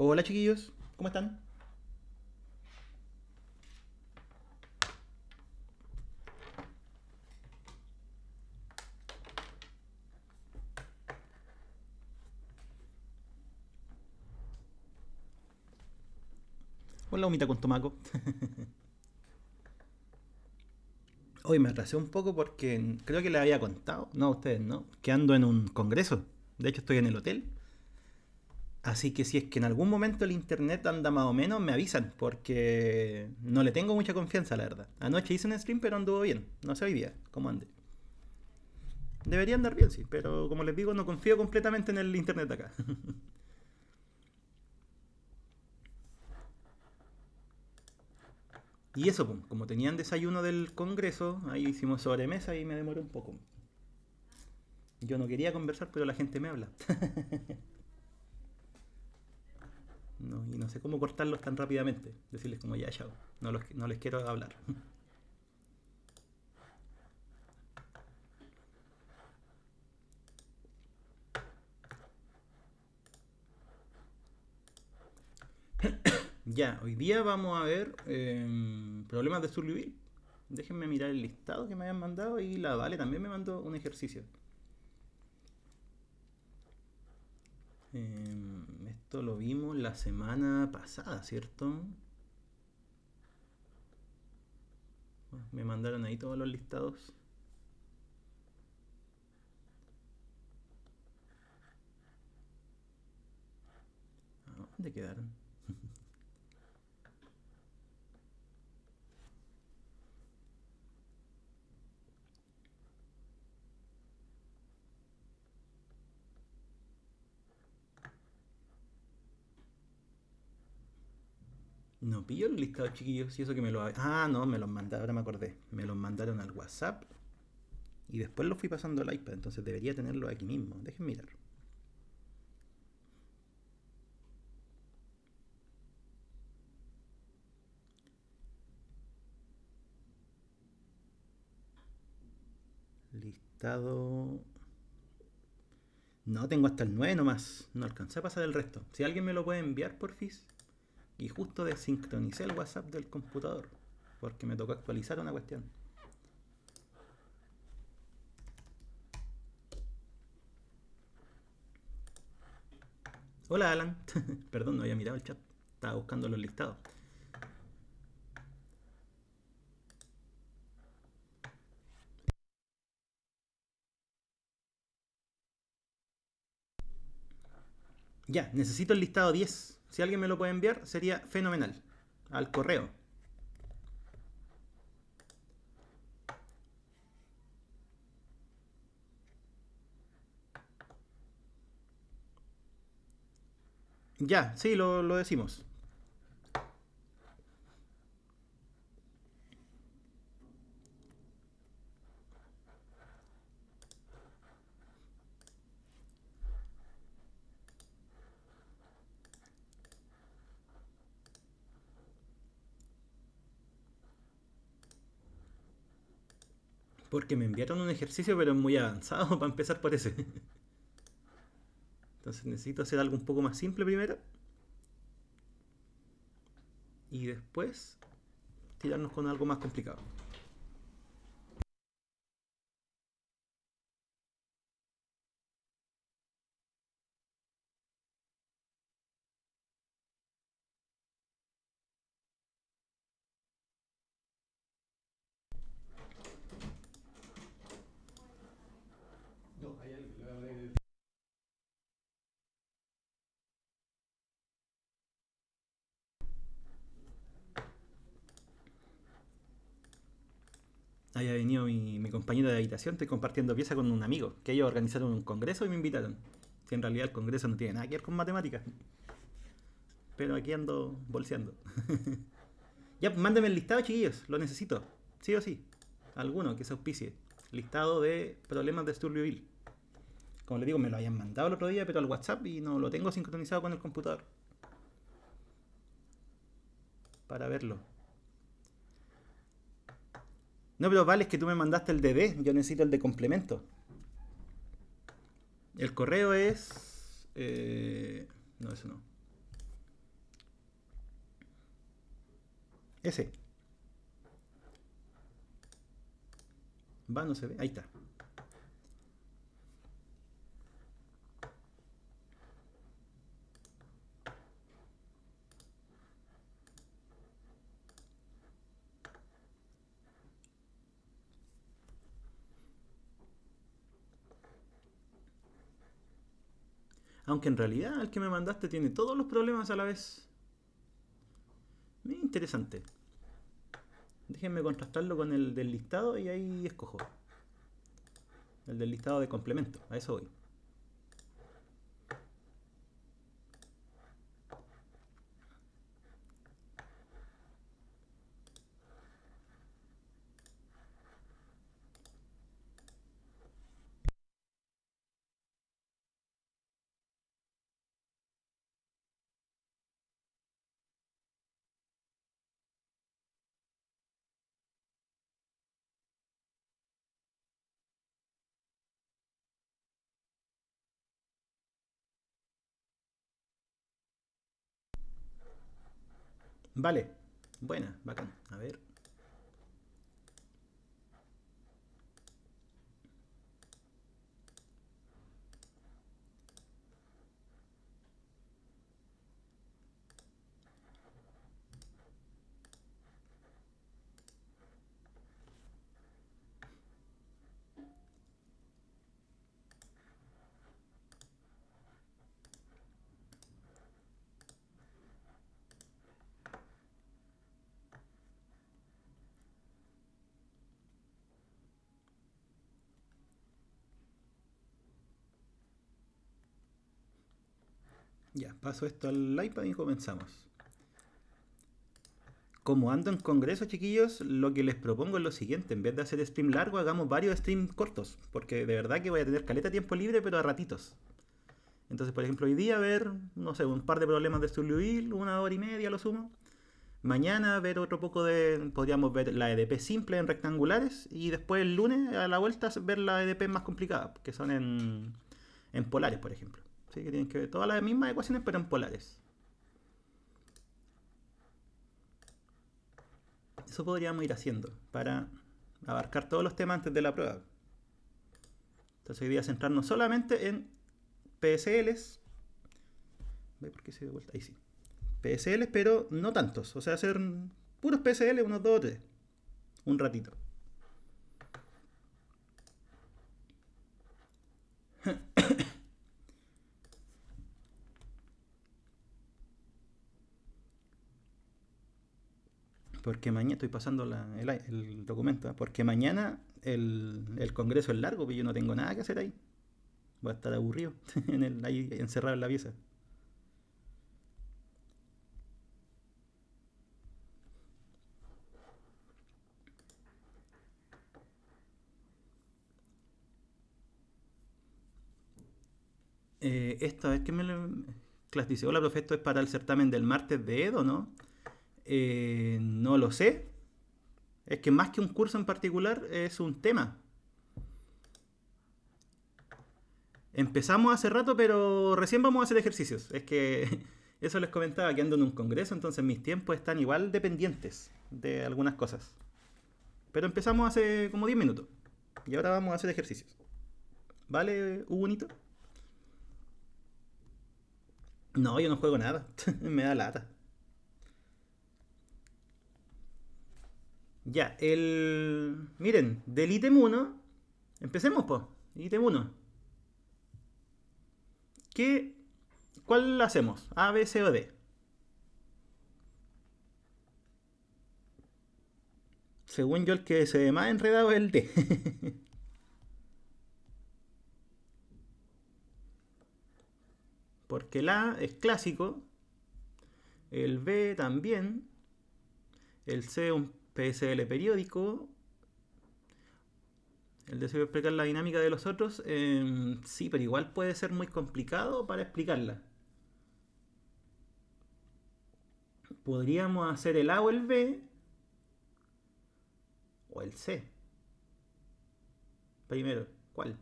Hola chiquillos, ¿cómo están? Hola humita con tomaco. Hoy me atrasé un poco porque creo que les había contado, no a ustedes, ¿no? Que ando en un congreso. De hecho estoy en el hotel. Así que si es que en algún momento el internet anda más o menos, me avisan, porque no le tengo mucha confianza, la verdad. Anoche hice un stream, pero anduvo bien. No sé hoy día cómo ande. Debería andar bien, sí, pero como les digo, no confío completamente en el internet de acá. Y eso, pues, como tenían desayuno del congreso, ahí hicimos sobremesa y me demoré un poco. Yo no quería conversar, pero la gente me habla. No, y no sé cómo cortarlos tan rápidamente. Decirles como ya, chao. No les quiero hablar. Ya, hoy día vamos a ver problemas de Survivor. Déjenme mirar el listado que me habían mandado y la Vale también me mandó un ejercicio. Esto lo vimos la semana pasada, ¿cierto? Me mandaron ahí todos los listados. ¿A dónde quedaron? No pillo el listado, chiquillos. Y eso que me lo. Ah, no, me los mandaron, ahora me acordé. Me los mandaron al WhatsApp y después los fui pasando al iPad. Entonces debería tenerlo aquí mismo. Dejen mirar. Listado. No, tengo hasta el 9 nomás. No alcancé a pasar el resto. Si alguien me lo puede enviar, porfis. Y justo desincronicé el WhatsApp del computador. Porque me tocó actualizar una cuestión. Hola, Alan. Perdón, no había mirado el chat. Estaba buscando los listados. Ya, necesito el listado 10. Si alguien me lo puede enviar, sería fenomenal. Al correo. Ya, sí, lo decimos. Porque me enviaron un ejercicio, pero es muy avanzado para empezar por ese. Entonces necesito hacer algo un poco más simple primero. Y después tirarnos con algo más complicado. Había venido mi compañero de habitación, estoy compartiendo pieza con un amigo, que ellos organizaron un congreso y me invitaron. Si en realidad el congreso no tiene nada que ver con matemáticas, pero aquí ando bolseando. Ya, pues, mándenme el listado, chiquillos, lo necesito, sí o sí. Alguno que se auspicie. Listado de problemas de Sturleville. Como les digo, me lo habían mandado el otro día, pero al WhatsApp y no lo tengo sincronizado con el computador para verlo. No, pero vale, es que tú me mandaste el DD, yo necesito el de complemento. El correo es. No, eso no. Ese. Va, no se ve. Ahí está. Aunque en realidad el que me mandaste tiene todos los problemas a la vez. Interesante. Déjenme contrastarlo con el del listado y ahí escojo. El del listado de complementos. A eso voy. Vale. Buena, bacán. A ver. Ya, paso esto al iPad y comenzamos. Como ando en congreso, chiquillos, lo que les propongo es lo siguiente. En vez de hacer stream largo, hagamos varios streams cortos. Porque de verdad que voy a tener caleta de tiempo libre, pero a ratitos. Entonces, por ejemplo, hoy día ver, no sé, un par de problemas de Studio una hora y media lo sumo. Mañana ver otro poco de... Podríamos ver la EDP simple en rectangulares. Y después el lunes, a la vuelta, ver la EDP más complicada. Que son en polares, por ejemplo. ¿Sí? Que tienen que ver todas las mismas ecuaciones, pero en polares. Eso podríamos ir haciendo para abarcar todos los temas antes de la prueba. Entonces hoy día centrarnos solamente en PSLs. ¿Ve por qué se dio vuelta? Ahí sí. PSLs, pero no tantos. O sea, hacer puros PSL, unos 2 o 3. Un ratito. Porque mañana, estoy pasando el documento, ¿eh? Porque mañana el congreso es largo, pero yo no tengo nada que hacer ahí. Voy a estar aburrido ahí encerrado en la pieza. Esta vez que me lo dice, hola profe, esto es para el certamen del martes de Edo, ¿no? No lo sé. Es que más que un curso en particular es un tema. Empezamos hace rato, pero recién vamos a hacer ejercicios. Es que eso les comentaba que ando en un congreso, entonces mis tiempos están igual dependientes de algunas cosas. Pero empezamos hace como 10 minutos. Y ahora vamos a hacer ejercicios. ¿Vale, Ubunito? No, yo no juego nada. Me da lata. Ya, Miren, del ítem uno. Empecemos, pues. Ítem uno. ¿Qué... ¿Cuál hacemos? ¿A, B, C o D? Según yo, el que se ve más enredado es el D. Porque el A es clásico, el B también, el C un PSL periódico, el deseo de explicar la dinámica de los otros, sí, pero igual puede ser muy complicado para explicarla. Podríamos hacer el A o el B, o el C. Primero, ¿cuál?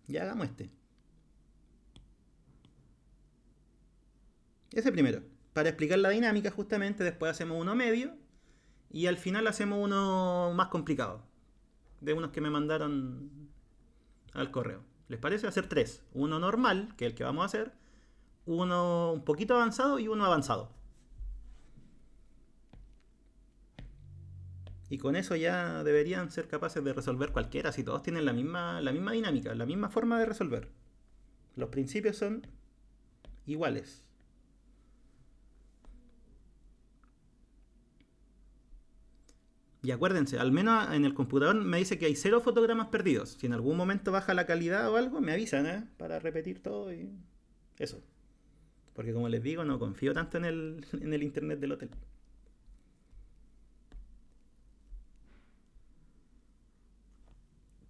Ya hagamos este. Ese primero. Para explicar la dinámica justamente, después hacemos uno medio y al final hacemos uno más complicado. De unos que me mandaron al correo. ¿Les parece? Hacer tres. Uno normal, que es el que vamos a hacer. Uno un poquito avanzado y uno avanzado. Y con eso ya deberían ser capaces de resolver cualquiera, si todos tienen la misma dinámica, la misma forma de resolver. Los principios son iguales. Y acuérdense, al menos en el computador me dice que hay 0 fotogramas perdidos. Si en algún momento baja la calidad o algo, me avisan, ¿eh? Para repetir todo y eso. Porque como les digo, no confío tanto en el internet del hotel.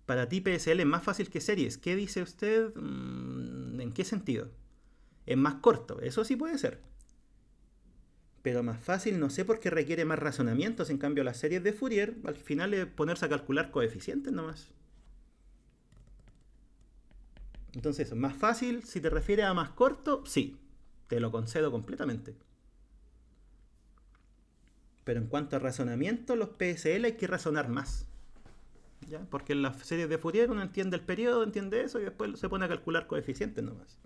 Para ti PSL es más fácil que series. ¿Qué dice usted? ¿En qué sentido? Es más corto, eso sí puede ser. Pero más fácil no sé porque requiere más razonamientos. En cambio las series de Fourier al final es ponerse a calcular coeficientes nomás. Entonces, más fácil, si te refieres a más corto, sí, te lo concedo completamente. Pero en cuanto a razonamiento, los PSL hay que razonar más. ¿Ya? Porque en las series de Fourier uno entiende el periodo, entiende eso y después se pone a calcular coeficientes nomás.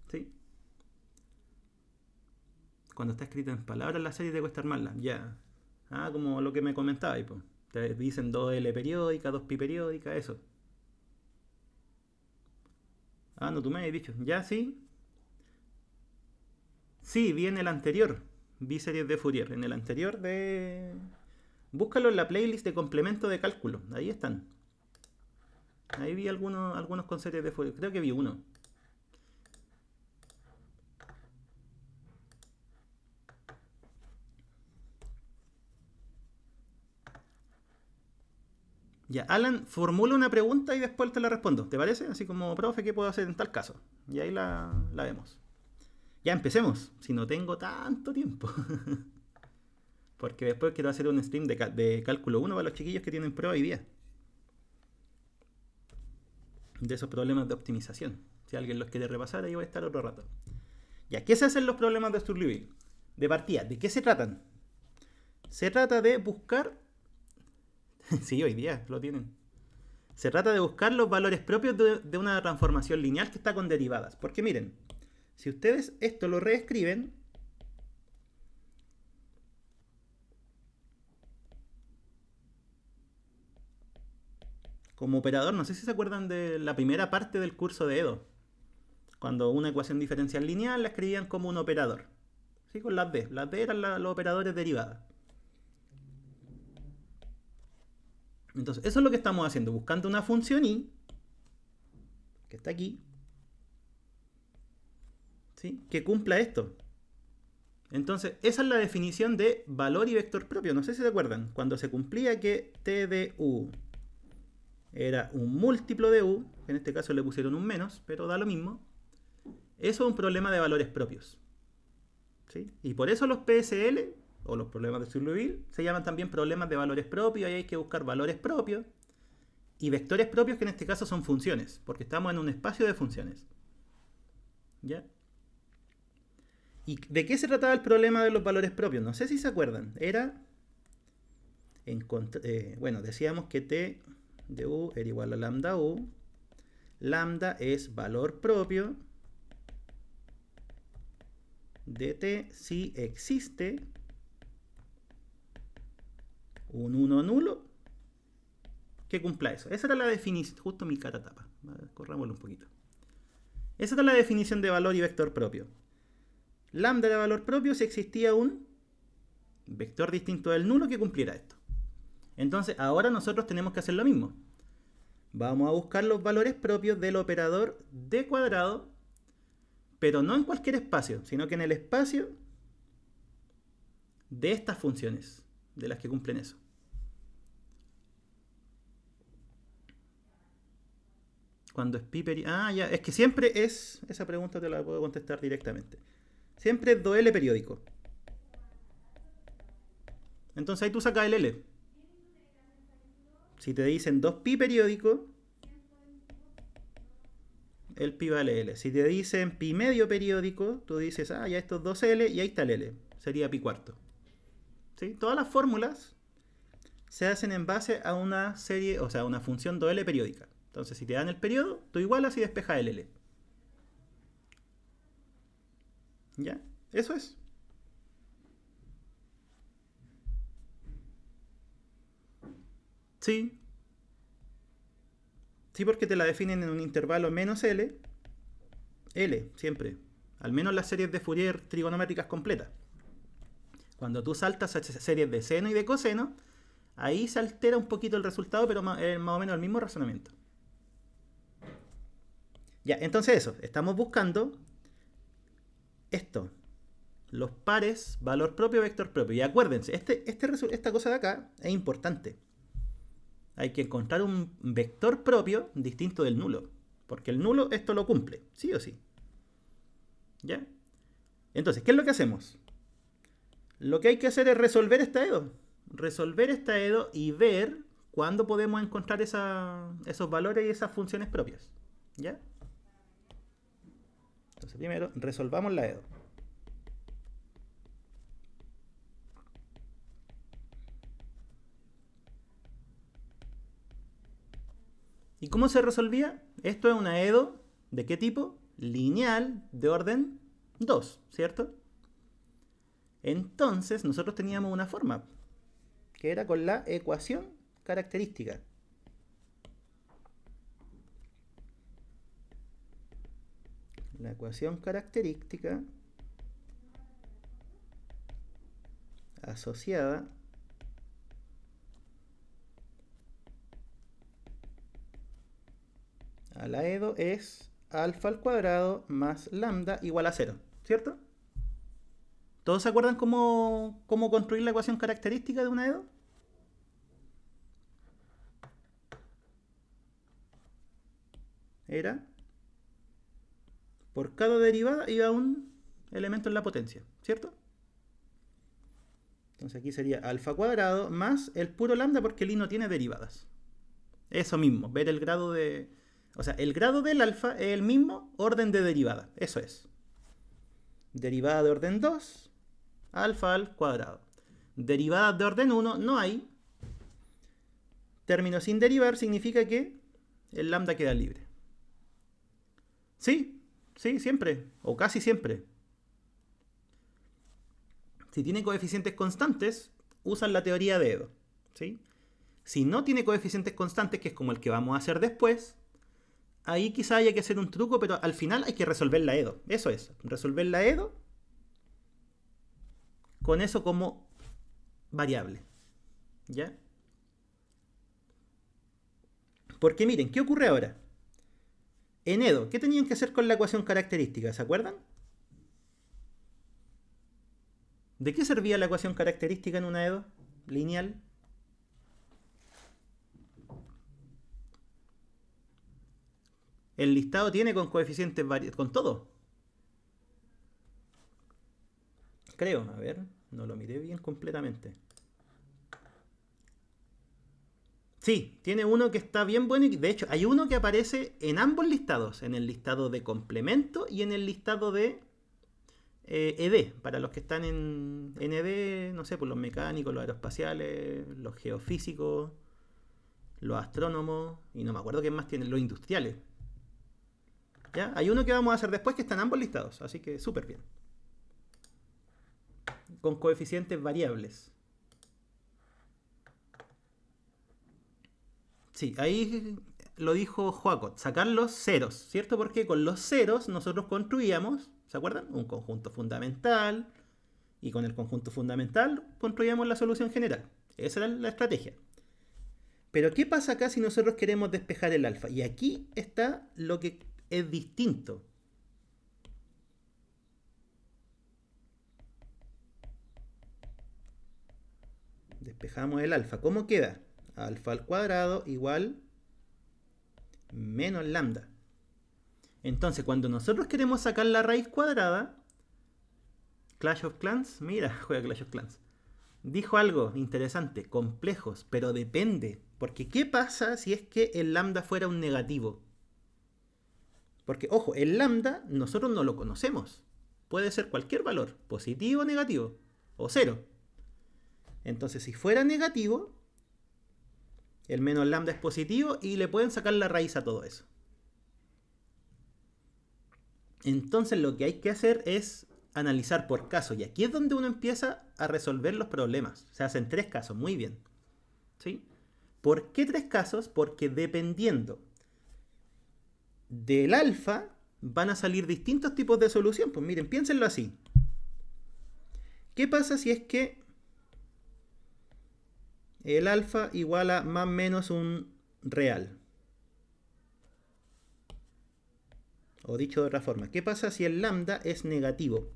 ¿Sí? Cuando está escrita en palabras la serie te cuesta armarla. Ya. Ah, como lo que me comentaba ahí, pues. Te dicen 2L periódica, 2pi periódica, eso. Ah, no, tú me habías dicho. Ya, sí. Sí, vi en el anterior. Vi series de Fourier. En el anterior de... Búscalo en la playlist de complemento de cálculo. Ahí están. Ahí vi algunos con series de Fourier. Creo que vi uno. Ya, Alan, formula una pregunta y después te la respondo. ¿Te parece? Así como, profe, ¿qué puedo hacer en tal caso? Y ahí la vemos. Ya empecemos. Si no tengo tanto tiempo. Porque después quiero hacer un stream de cálculo 1 para los chiquillos que tienen prueba hoy día. De esos problemas de optimización. Si alguien los quiere repasar, ahí voy a estar otro rato. Ya, ¿qué se hacen los problemas de Sturley? De partida, ¿de qué se tratan? Se trata de buscar... sí, hoy día lo tienen. Se trata de buscar los valores propios de una transformación lineal que está con derivadas. Porque miren, si ustedes esto lo reescriben... como operador, no sé si se acuerdan de la primera parte del curso de Edo. Cuando una ecuación diferencial lineal la escribían como un operador. ¿Sí? Con las D. Las D eran los operadores derivadas. Entonces, eso es lo que estamos haciendo. Buscando una función y, que está aquí, ¿sí? Que cumpla esto. Entonces, esa es la definición de valor y vector propio. No sé si se acuerdan. Cuando se cumplía que t de u era un múltiplo de u, en este caso le pusieron un menos, pero da lo mismo. Eso es un problema de valores propios. ¿Sí? Y por eso los PSL, o los problemas de Sturley, se llaman también problemas de valores propios. Ahí hay que buscar valores propios y vectores propios, que en este caso son funciones, porque estamos en un espacio de funciones. ¿Ya? ¿Y de qué se trataba el problema de los valores propios? No sé si se acuerdan. Era... bueno, decíamos que t de u era igual a lambda u. Lambda es valor propio de t si existe un 1 nulo que cumpla eso. Esa era la definición. Justo mi cara tapa. Corrámoslo un poquito. Esa era la definición de valor y vector propio. Lambda era valor propio si existía un vector distinto del nulo que cumpliera esto. Entonces, ahora nosotros tenemos que hacer lo mismo. Vamos a buscar los valores propios del operador d cuadrado, pero no en cualquier espacio, sino que en el espacio de estas funciones, de las que cumplen eso. Cuando es pi periódico... Ah, ya, es que siempre es... Esa pregunta te la puedo contestar directamente. Siempre es 2L periódico. Entonces ahí tú sacas el L. Si te dicen 2pi periódico, el pi vale L. Si te dicen pi medio periódico, tú dices, ah, ya estos dos L y ahí está el L. Sería pi cuarto. ¿Sí? Todas las fórmulas se hacen en base a una serie, o sea, una función 2L periódica. Entonces, si te dan el periodo, tú igualas y despejas el L. ¿Ya? Eso es. Sí. Sí, porque te la definen en un intervalo menos L. L, siempre. Al menos las series de Fourier trigonométricas completas. Cuando tú saltas a series de seno y de coseno, ahí se altera un poquito el resultado, pero es más o menos el mismo razonamiento. Ya, entonces eso. Estamos buscando esto. Los pares, valor propio, vector propio. Y acuérdense, esta cosa de acá es importante. Hay que encontrar un vector propio distinto del nulo. Porque el nulo esto lo cumple, sí o sí. ¿Ya? Entonces, ¿qué es lo que hacemos? Lo que hay que hacer es resolver esta EDO. Resolver esta EDO y ver cuándo podemos encontrar esos valores y esas funciones propias. ¿Ya? Entonces, primero, resolvamos la EDO. ¿Y cómo se resolvía? Esto es una EDO, ¿de qué tipo? Lineal, de orden 2, ¿cierto? Entonces, nosotros teníamos una forma, que era con la ecuación característica. La ecuación característica asociada a la EDO es alfa al cuadrado más lambda igual a 0, ¿cierto? ¿Todos se acuerdan cómo construir la ecuación característica de una EDO? Era, por cada derivada iba un elemento en la potencia, ¿cierto? Entonces aquí sería alfa cuadrado más el puro lambda porque el i no tiene derivadas. Eso mismo, ver el grado de... O sea, el grado del alfa es el mismo orden de derivada. Eso es. Derivada de orden 2, alfa al cuadrado. Derivadas de orden 1 no hay. Término sin derivar significa que el lambda queda libre. Sí, sí, siempre. O casi siempre. Si tiene coeficientes constantes, usan la teoría de EDO. ¿Sí? Si no tiene coeficientes constantes, que es como el que vamos a hacer después, ahí quizá haya que hacer un truco, pero al final hay que resolver la EDO. Eso es, resolver la EDO con eso como variable. ¿Ya? Porque miren, ¿qué ocurre ahora? En EDO, ¿qué tenían que hacer con la ecuación característica? ¿Se acuerdan? ¿De qué servía la ecuación característica en una EDO lineal? El listado tiene con coeficientes variables, con todo. Creo, a ver, no lo miré bien completamente. Sí, tiene uno que está bien bueno y de hecho hay uno que aparece en ambos listados, en el listado de complemento y en el listado de ED, para los que están en ED, no sé, por los mecánicos, los aeroespaciales, los geofísicos, los astrónomos y no me acuerdo qué más tienen, los industriales. ¿Ya? Hay uno que vamos a hacer después que está en ambos listados, así que súper bien. Con coeficientes variables. Sí, ahí lo dijo Joacot, sacar los ceros, ¿cierto? Porque con los ceros nosotros construíamos, ¿se acuerdan? Un conjunto fundamental, y con el conjunto fundamental construíamos la solución general. Esa era la estrategia. Pero ¿qué pasa acá si nosotros queremos despejar el alfa? Y aquí está lo que es distinto. Despejamos el alfa. ¿Cómo queda? Alfa al cuadrado igual menos lambda. Entonces, cuando nosotros queremos sacar la raíz cuadrada, Clash of Clans, mira, juega Clash of Clans, dijo algo interesante, complejos, pero depende. Porque ¿qué pasa si es que el lambda fuera un negativo? Porque, ojo, el lambda nosotros no lo conocemos. Puede ser cualquier valor, positivo o negativo, o cero. Entonces, si fuera negativo, el menos lambda es positivo y le pueden sacar la raíz a todo eso. Entonces, lo que hay que hacer es analizar por caso. Y aquí es donde uno empieza a resolver los problemas. Se hacen 3 casos, muy bien. ¿Sí? ¿Por qué 3 casos? Porque dependiendo del alfa van a salir distintos tipos de solución. Pues miren, piénsenlo así. ¿Qué pasa si es que el alfa igual a más o menos un real? O dicho de otra forma, ¿qué pasa si el lambda es negativo?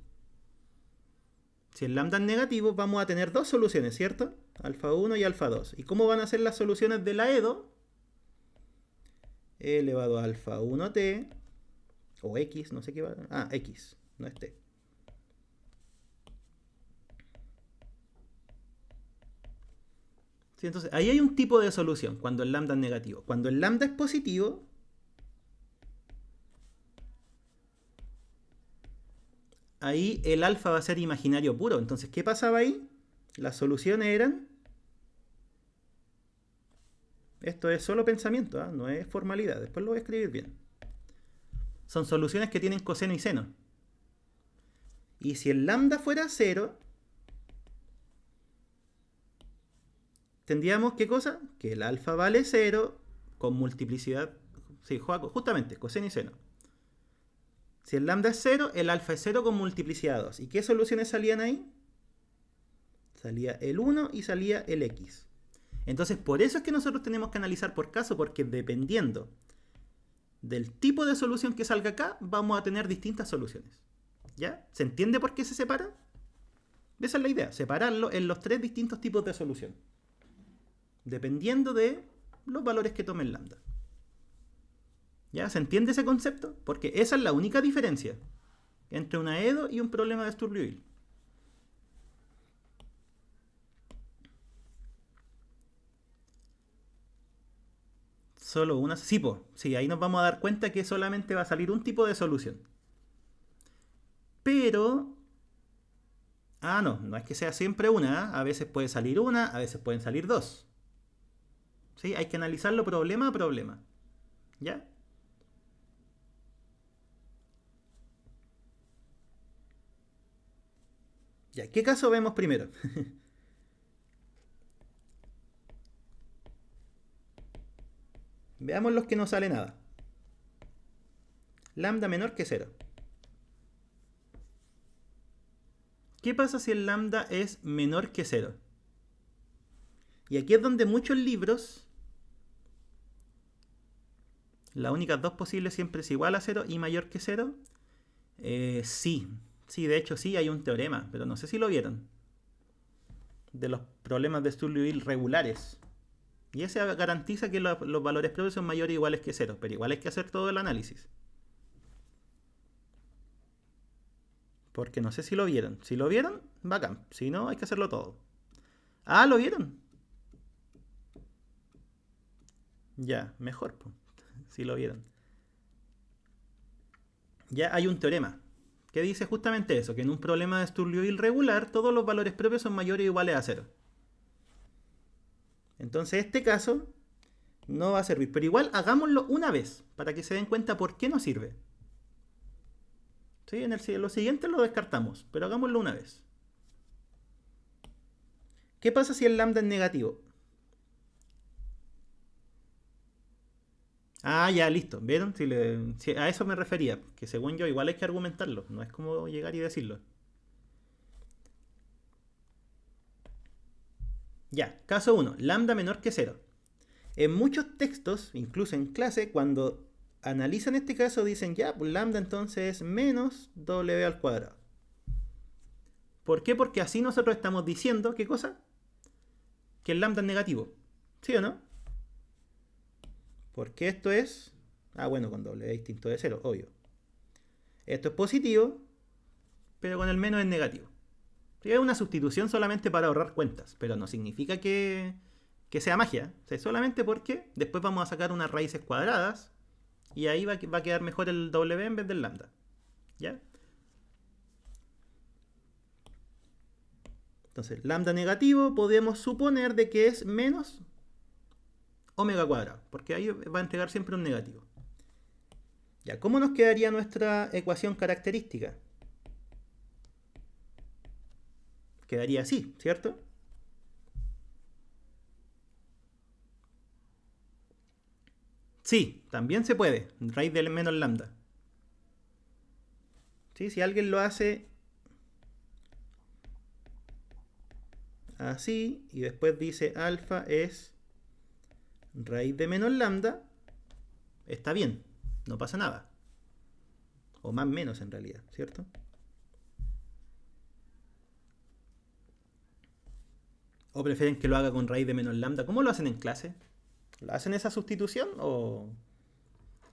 Si el lambda es negativo, vamos a tener 2 soluciones, ¿cierto? Alfa 1 y alfa 2. ¿Y cómo van a ser las soluciones de la EDO? E elevado a alfa 1t, o x, no sé qué va. Ah, x, no es t. Sí, entonces, ahí hay un tipo de solución cuando el lambda es negativo. Cuando el lambda es positivo, ahí el alfa va a ser imaginario puro. Entonces, ¿qué pasaba ahí? Las soluciones eran... Esto es solo pensamiento, ¿eh? No es formalidad. Después lo voy a escribir bien. Son soluciones que tienen coseno y seno. Y si el lambda fuera 0, tendríamos, ¿qué cosa? Que el alfa vale 0 con multiplicidad. Sí, justamente, coseno y seno. Si el lambda es 0, el alfa es 0 con multiplicidad 2. ¿Y qué soluciones salían ahí? Salía el 1 y salía el x. Entonces, por eso es que nosotros tenemos que analizar por caso, porque dependiendo del tipo de solución que salga acá, vamos a tener distintas soluciones. ¿Ya? ¿Se entiende por qué se separa? Esa es la idea, separarlo en los 3 distintos tipos de solución. Dependiendo de los valores que tome el lambda. ¿Ya? ¿Se entiende ese concepto? Porque esa es la única diferencia entre una EDO y un problema de Sturluyville. Solo una. Sí, sí, ahí nos vamos a dar cuenta que solamente va a salir un tipo de solución. Pero... no es que sea siempre una. A veces puede salir una, a veces pueden salir 2. ¿Sí? Hay que analizarlo problema a problema. ¿Ya? Ya, ¿qué caso vemos primero? Veamos los que no sale nada. Lambda menor que 0. ¿Qué pasa si el lambda es menor que 0? Y aquí es donde muchos libros, las únicas 2 posibles siempre es igual a 0 y mayor que 0. Sí, de hecho sí hay un teorema, pero no sé si lo vieron. De los problemas de Sturluyville regulares. Y ese garantiza que los valores propios son mayores o iguales que 0, pero igual hay que hacer todo el análisis. Porque no sé si lo vieron. Si lo vieron, bacán. Si no, hay que hacerlo todo. Ah, ¿lo vieron? Ya, mejor, si lo vieron. Ya hay un teorema que dice justamente eso, que en un problema de Sturluyville regular todos los valores propios son mayores o iguales a 0. Entonces este caso no va a servir, pero igual hagámoslo una vez para que se den cuenta por qué no sirve. ¿Sí? En lo siguiente lo descartamos, pero hagámoslo una vez. ¿Qué pasa si el lambda es negativo? Ah, ya, listo. ¿Vieron? Si a eso me refería. Que según yo, igual hay que argumentarlo. No es como llegar y decirlo. Ya, caso 1. Lambda menor que 0. En muchos textos, incluso en clase, cuando analizan este caso, dicen ya, pues lambda entonces es menos w al cuadrado. ¿Por qué? Porque así nosotros estamos diciendo, ¿qué cosa? Que el lambda es negativo. ¿Sí o no? Porque esto es... bueno, con w distinto de 0, obvio. Esto es positivo, pero con el menos es negativo. Es una sustitución solamente para ahorrar cuentas, pero no significa que sea magia. O sea, solamente porque después vamos a sacar unas raíces cuadradas Y ahí va a quedar mejor el W en vez del lambda. ¿Ya? Entonces, lambda negativo podemos suponer de que es menos omega cuadrado, porque ahí va a entregar siempre un negativo. Ya, ¿cómo nos quedaría nuestra ecuación característica? Quedaría así, ¿cierto? Sí, también se puede, raíz del menos lambda. ¿Sí? Si alguien lo hace así y después dice alfa es raíz de menos lambda, está bien, no pasa nada. O más menos en realidad, ¿cierto? ¿O prefieren que lo haga con raíz de menos lambda? ¿Cómo lo hacen en clase? ¿Lo hacen esa sustitución o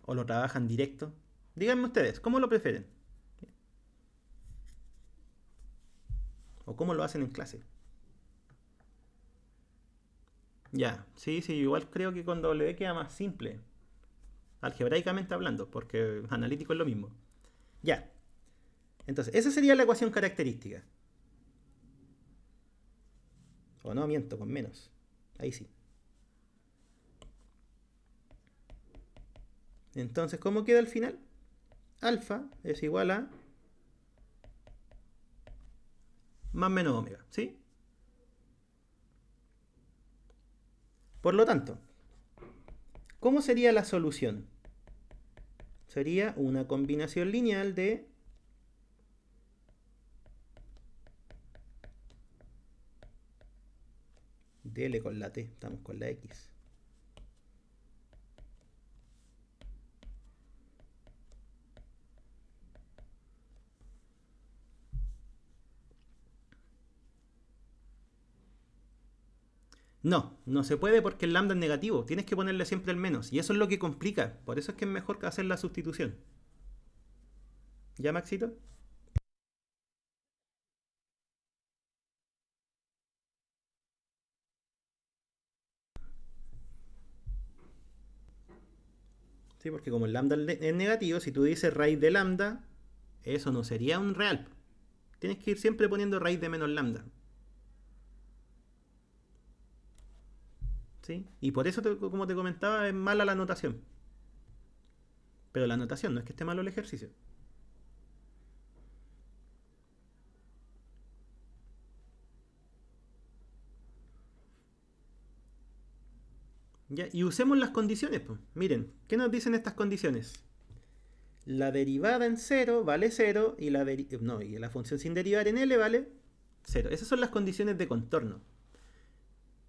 lo trabajan directo? Díganme ustedes, ¿cómo lo prefieren? ¿O cómo lo hacen en clase? Ya, sí, sí, igual creo que con W queda más simple, algebraicamente hablando, porque analítico es lo mismo. Ya, entonces, esa sería la ecuación característica. O no, miento, con menos. Ahí sí. Entonces, ¿cómo queda al final? Alfa es igual a más menos omega, ¿sí? Por lo tanto, ¿cómo sería la solución? Sería una combinación lineal de dl con la t, estamos con la x. No, no se puede porque el lambda es negativo. Tienes que ponerle siempre el menos. Y eso es lo que complica. Por eso es que es mejor hacer la sustitución. ¿Ya, Maxito? Sí, porque como el lambda es negativo, si tú dices raíz de lambda, eso no sería un real. Tienes que ir siempre poniendo raíz de menos lambda. ¿Sí? Y por eso, como te comentaba, es mala la notación. Pero la notación no es que esté malo el ejercicio. ¿Ya? Y usemos las condiciones. Pues. Miren, ¿qué nos dicen estas condiciones? La derivada en 0 vale 0 y y la función sin derivar en L vale 0. Esas son las condiciones de contorno.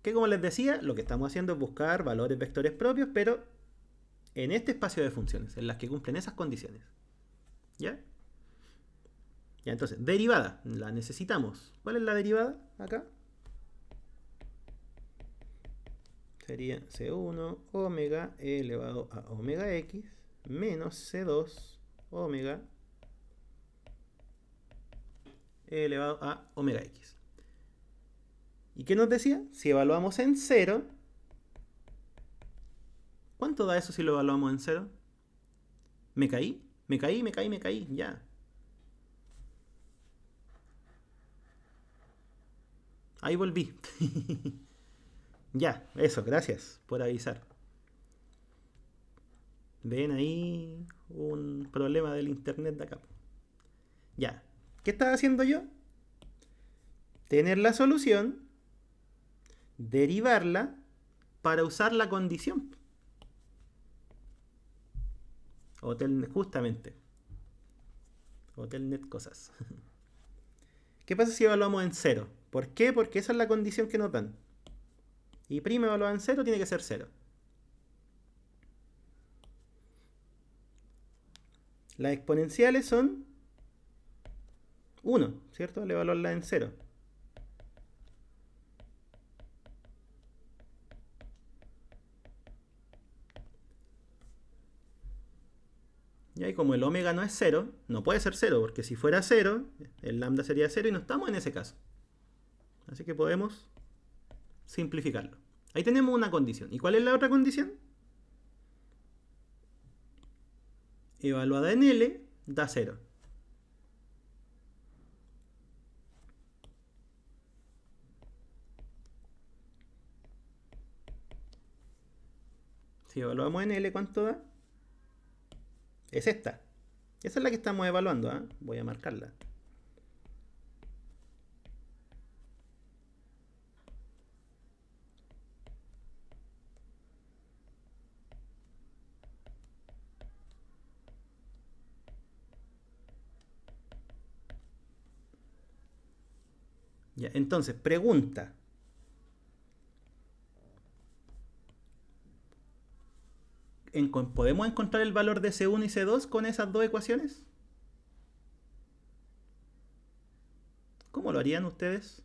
Que como les decía, lo que estamos haciendo es buscar valores vectores propios, pero en este espacio de funciones, en las que cumplen esas condiciones. ¿Ya? Ya, entonces, derivada, la necesitamos. ¿Cuál es la derivada acá? Sería C1 omega e elevado a omega x menos C2 omega e elevado a omega x. ¿Y qué nos decía? Si evaluamos en 0, ¿cuánto da eso si lo evaluamos en 0? ¿Me caí? ¿Me caí? ¿Me caí? ¿Me caí? Ya. Ahí volví. Ya, eso, gracias por avisar. Ven ahí un problema del internet de acá. Ya. ¿Qué estaba haciendo yo? Tener la solución, derivarla para usar la condición. Justamente. Hotelnet cosas. ¿Qué pasa si evaluamos en 0? ¿Por qué? Porque esa es la condición que nos dan. Y prima evaluada en 0 tiene que ser 0. Las exponenciales son 1, ¿cierto? Al evaluarla en 0. Y ahí como el omega no es 0, no puede ser 0, porque si fuera 0, el lambda sería 0 y no estamos en ese caso. Así que podemos simplificarlo. Ahí tenemos una condición. ¿Y cuál es la otra condición? evaluada en L da 0. Si evaluamos en L, ¿cuánto da? Es esta. Esa es la que estamos evaluando, ¿eh? Voy a marcarla. Ya, entonces, pregunta. ¿Podemos encontrar el valor de C1 y C2 con esas dos ecuaciones? ¿Cómo lo harían ustedes?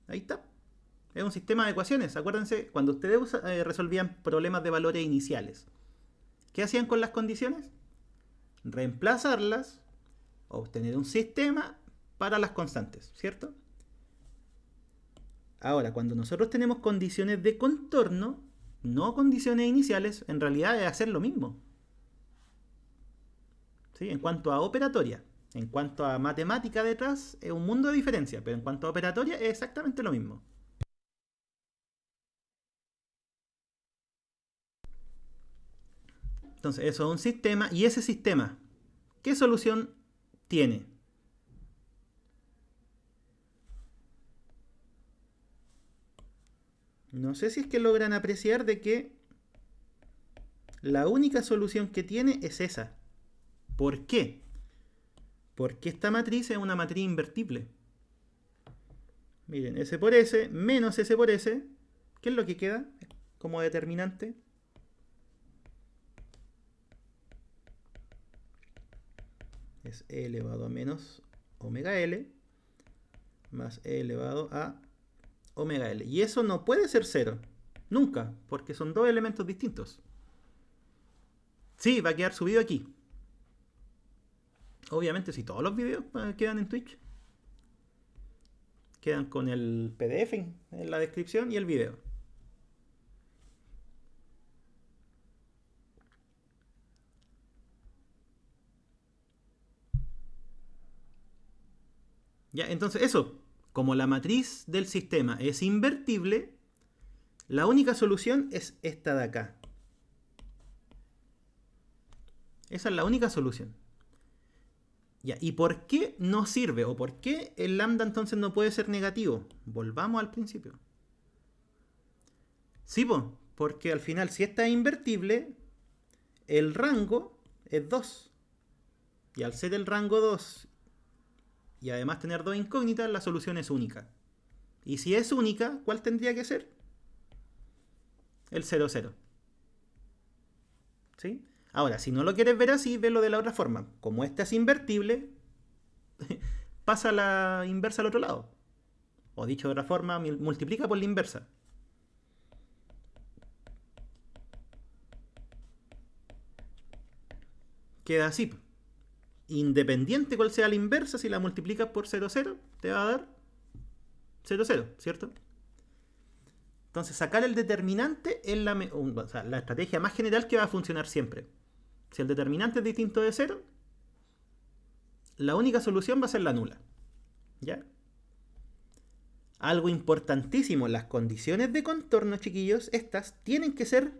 Ahí está. Es un sistema de ecuaciones. Acuérdense, cuando ustedes resolvían problemas de valores iniciales, ¿qué hacían con las condiciones? Reemplazarlas, obtener un sistema para las constantes, ¿cierto? Ahora, cuando nosotros tenemos condiciones de contorno, no condiciones iniciales, en realidad es hacer lo mismo. ¿Sí? En cuanto a operatoria. En cuanto a matemática detrás, es un mundo de diferencia, pero en cuanto a operatoria es exactamente lo mismo. Entonces, eso es un sistema, y ese sistema, ¿qué solución tiene? No sé si es que logran apreciar de que la única solución que tiene es esa. ¿Por qué? Porque esta matriz es una matriz invertible. Miren, S por S menos S por S, ¿qué es lo que queda como determinante? Es E elevado a menos omega L más E elevado a omega L. Y eso no puede ser 0. Nunca, porque son dos elementos distintos. Sí, va a quedar subido aquí. Obviamente, si todos los videos quedan en Twitch, quedan con el PDF en la descripción y el video. Ya, entonces eso, como la matriz del sistema es invertible, la única solución es esta de acá. Esa es la única solución. Ya, ¿y por qué no sirve? ¿O por qué el lambda entonces no puede ser negativo? Volvamos al principio. Sí, porque al final, si esta es invertible, el rango es 2. Y al ser el rango 2 y además tener dos incógnitas, la solución es única. Y si es única, ¿cuál tendría que ser? El 0, 0. ¿Sí? Ahora, si no lo quieres ver así, velo de la otra forma. Como esta es invertible, pasa la inversa al otro lado. O dicho de otra forma, multiplica por la inversa. Queda así. Independiente cuál sea la inversa, si la multiplicas por 0, 0, te va a dar 0, 0, ¿cierto? Entonces, sacar el determinante es la estrategia más general que va a funcionar siempre. Si el determinante es distinto de 0, la única solución va a ser la nula. ¿Ya? Algo importantísimo, las condiciones de contorno, chiquillos, estas tienen que ser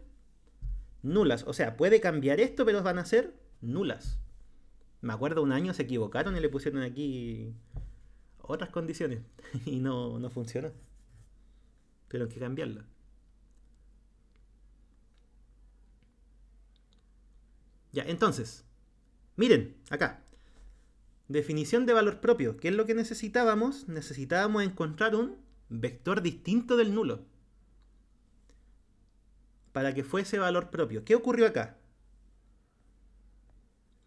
nulas. O sea, puede cambiar esto, pero van a ser nulas. Me acuerdo un año se equivocaron y le pusieron aquí otras condiciones y no funcionó. Pero hay que cambiarla. Ya, entonces, miren, acá. Definición de valor propio. ¿Qué es lo que necesitábamos? Necesitábamos encontrar un vector distinto del nulo para que fuese valor propio. ¿Qué ocurrió acá?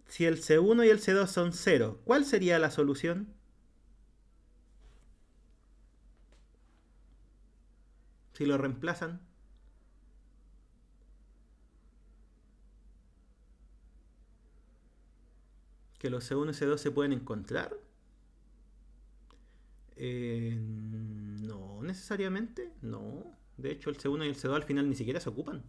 Si el C1 y el C2 son 0, ¿cuál sería la solución? Si lo reemplazan. ¿Que los C1 y C2 se pueden encontrar? No necesariamente, no. De hecho, el C1 y el C2 al final ni siquiera se ocupan.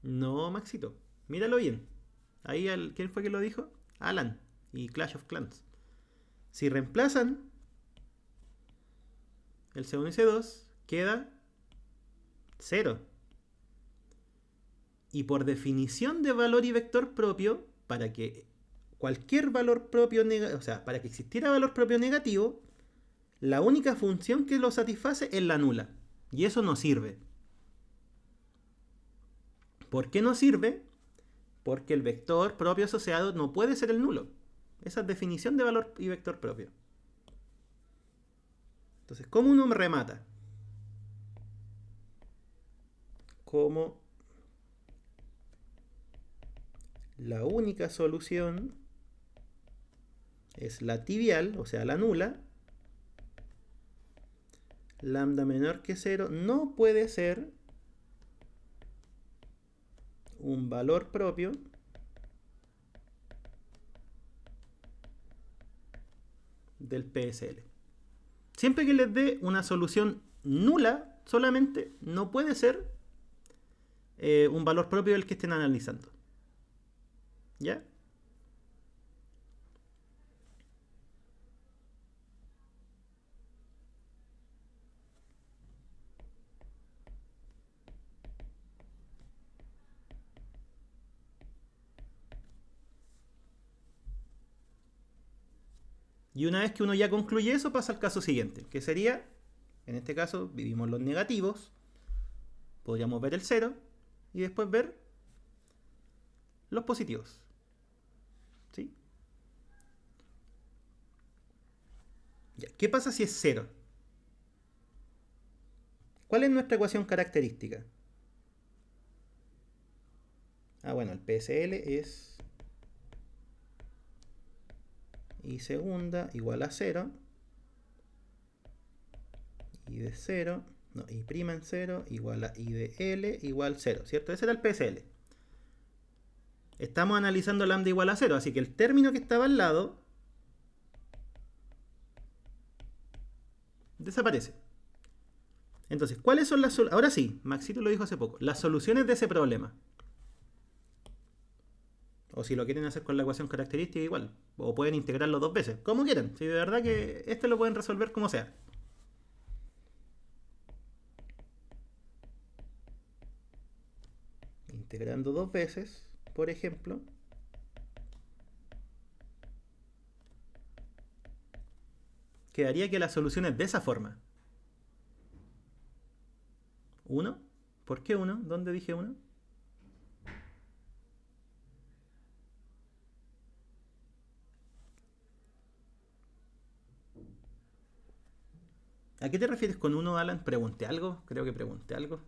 No, Maxito. Míralo bien. Ahí, ¿quién fue que lo dijo? Alan y Clash of Clans. Si reemplazan el C1 y C2, queda 0. Y por definición de valor y vector propio, para que cualquier valor propio, o sea, para que existiera valor propio negativo, la única función que lo satisface es la nula. Y eso no sirve. ¿Por qué no sirve? Porque el vector propio asociado no puede ser el nulo. Esa es definición de valor y vector propio. Entonces, ¿cómo uno remata? Como la única solución es la tibial, o sea, la nula. Lambda menor que 0 no puede ser un valor propio del PSL. Siempre que les dé una solución nula, solamente no puede ser un valor propio del que estén analizando. ¿Ya? Y una vez que uno ya concluye eso, pasa al caso siguiente, que sería, en este caso, vivimos los negativos, podríamos ver el 0 y después ver los positivos. ¿Sí? Ya. ¿Qué pasa si es 0? ¿Cuál es nuestra ecuación característica? Bueno, el PSL es y segunda igual a 0, y de 0, no, y prima en 0 igual a y de L igual 0, ¿cierto? Ese era el PSL. Estamos analizando lambda igual a 0, así que el término que estaba al lado desaparece. Entonces, ¿cuáles son las soluciones? Ahora sí, Maxito lo dijo hace poco, las soluciones de ese problema. O si lo quieren hacer con la ecuación característica, igual. O pueden integrarlo dos veces, como quieran. Si de verdad que este lo pueden resolver como sea. Integrando dos veces, por ejemplo, quedaría que la solución es de esa forma. 1. ¿Por qué 1? ¿Dónde dije 1? ¿A qué te refieres con 1, Alan? ¿Pregunté algo? Creo que pregunté algo.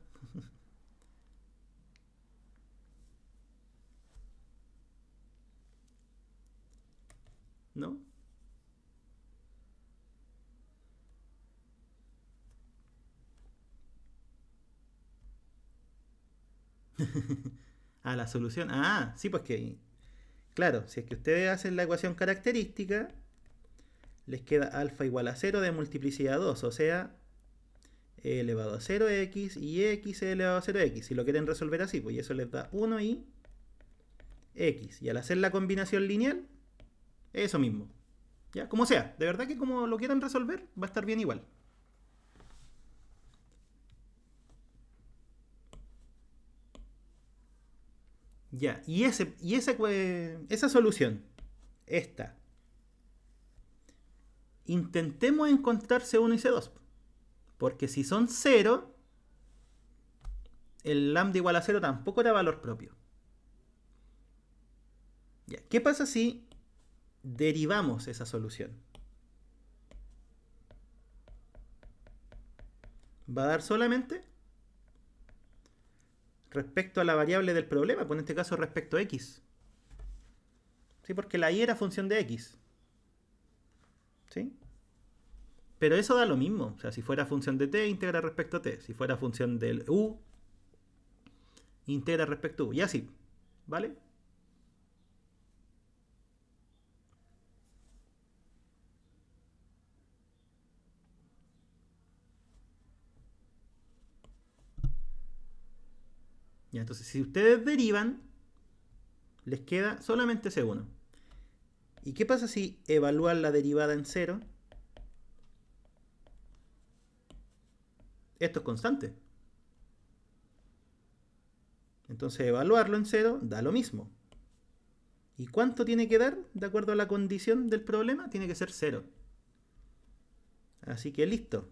¿No? La solución. Sí, pues que. Claro, si es que ustedes hacen la ecuación característica, les queda alfa igual a 0 de multiplicidad 2, o sea, e elevado a 0x y x elevado a 0x. Si lo quieren resolver así, pues eso les da 1 y x. Y al hacer la combinación lineal, eso mismo. ¿Ya? Como sea, de verdad que como lo quieran resolver, va a estar bien igual. Ya, y esa solución, esta, intentemos encontrar C1 y C2. Porque si son 0, el lambda igual a 0 tampoco era valor propio. Ya, ¿qué pasa si derivamos esa solución? Va a dar solamente respecto a la variable del problema, pues en este caso respecto a x. ¿Sí? Porque la y era función de x. ¿Sí? Pero eso da lo mismo. O sea, si fuera función de t, integra respecto a t. Si fuera función del u, integra respecto a u. Y así. ¿Vale? Ya, entonces, si ustedes derivan, les queda solamente C1. ¿Y qué pasa si evalúan la derivada en cero? Esto es constante. Entonces, evaluarlo en cero da lo mismo. ¿Y cuánto tiene que dar? De acuerdo a la condición del problema, tiene que ser cero. Así que listo.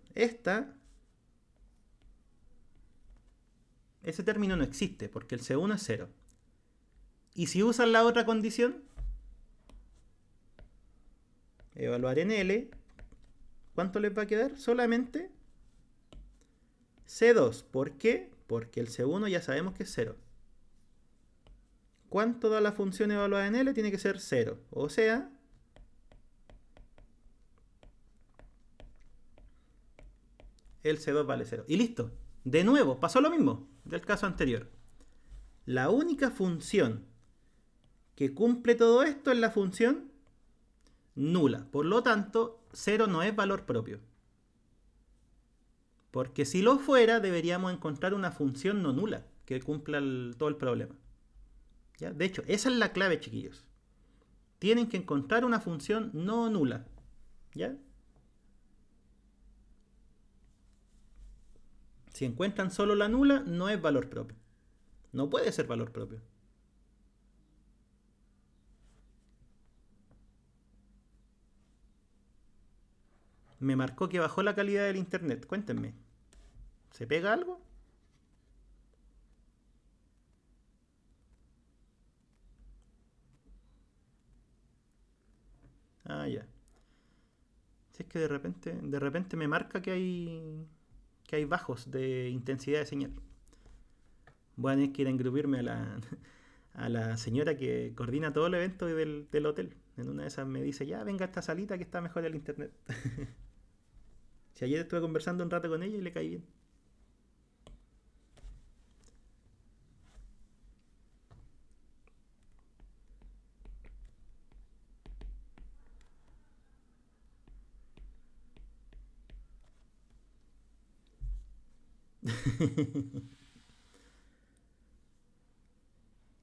Ese término no existe porque el C1 es cero. Y si usan la otra condición, evaluar en L, ¿cuánto les va a quedar? Solamente C2. ¿Por qué? Porque el C1 ya sabemos que es cero. ¿Cuánto da la función evaluada en L? Tiene que ser cero. O sea, el C2 vale cero. Y listo. De nuevo, pasó lo mismo del caso anterior. La única función que cumple todo esto es la función nula. Por lo tanto, 0 no es valor propio. Porque si lo fuera, deberíamos encontrar una función no nula que cumpla todo el problema. ¿Ya? De hecho, esa es la clave, chiquillos. Tienen que encontrar una función no nula. ¿Ya? Si encuentran solo la nula, no es valor propio. No puede ser valor propio. Me marcó que bajó la calidad del internet. Cuéntenme. ¿Se pega algo? Ah, ya. Si es que de repente me marca que hay bajos de intensidad de señal. Voy a tener que ir a engrupirme a la señora que coordina todo el evento del hotel. En una de esas me dice, ya venga a esta salita que está mejor el internet. Si ayer estuve conversando un rato con ella y le caí bien.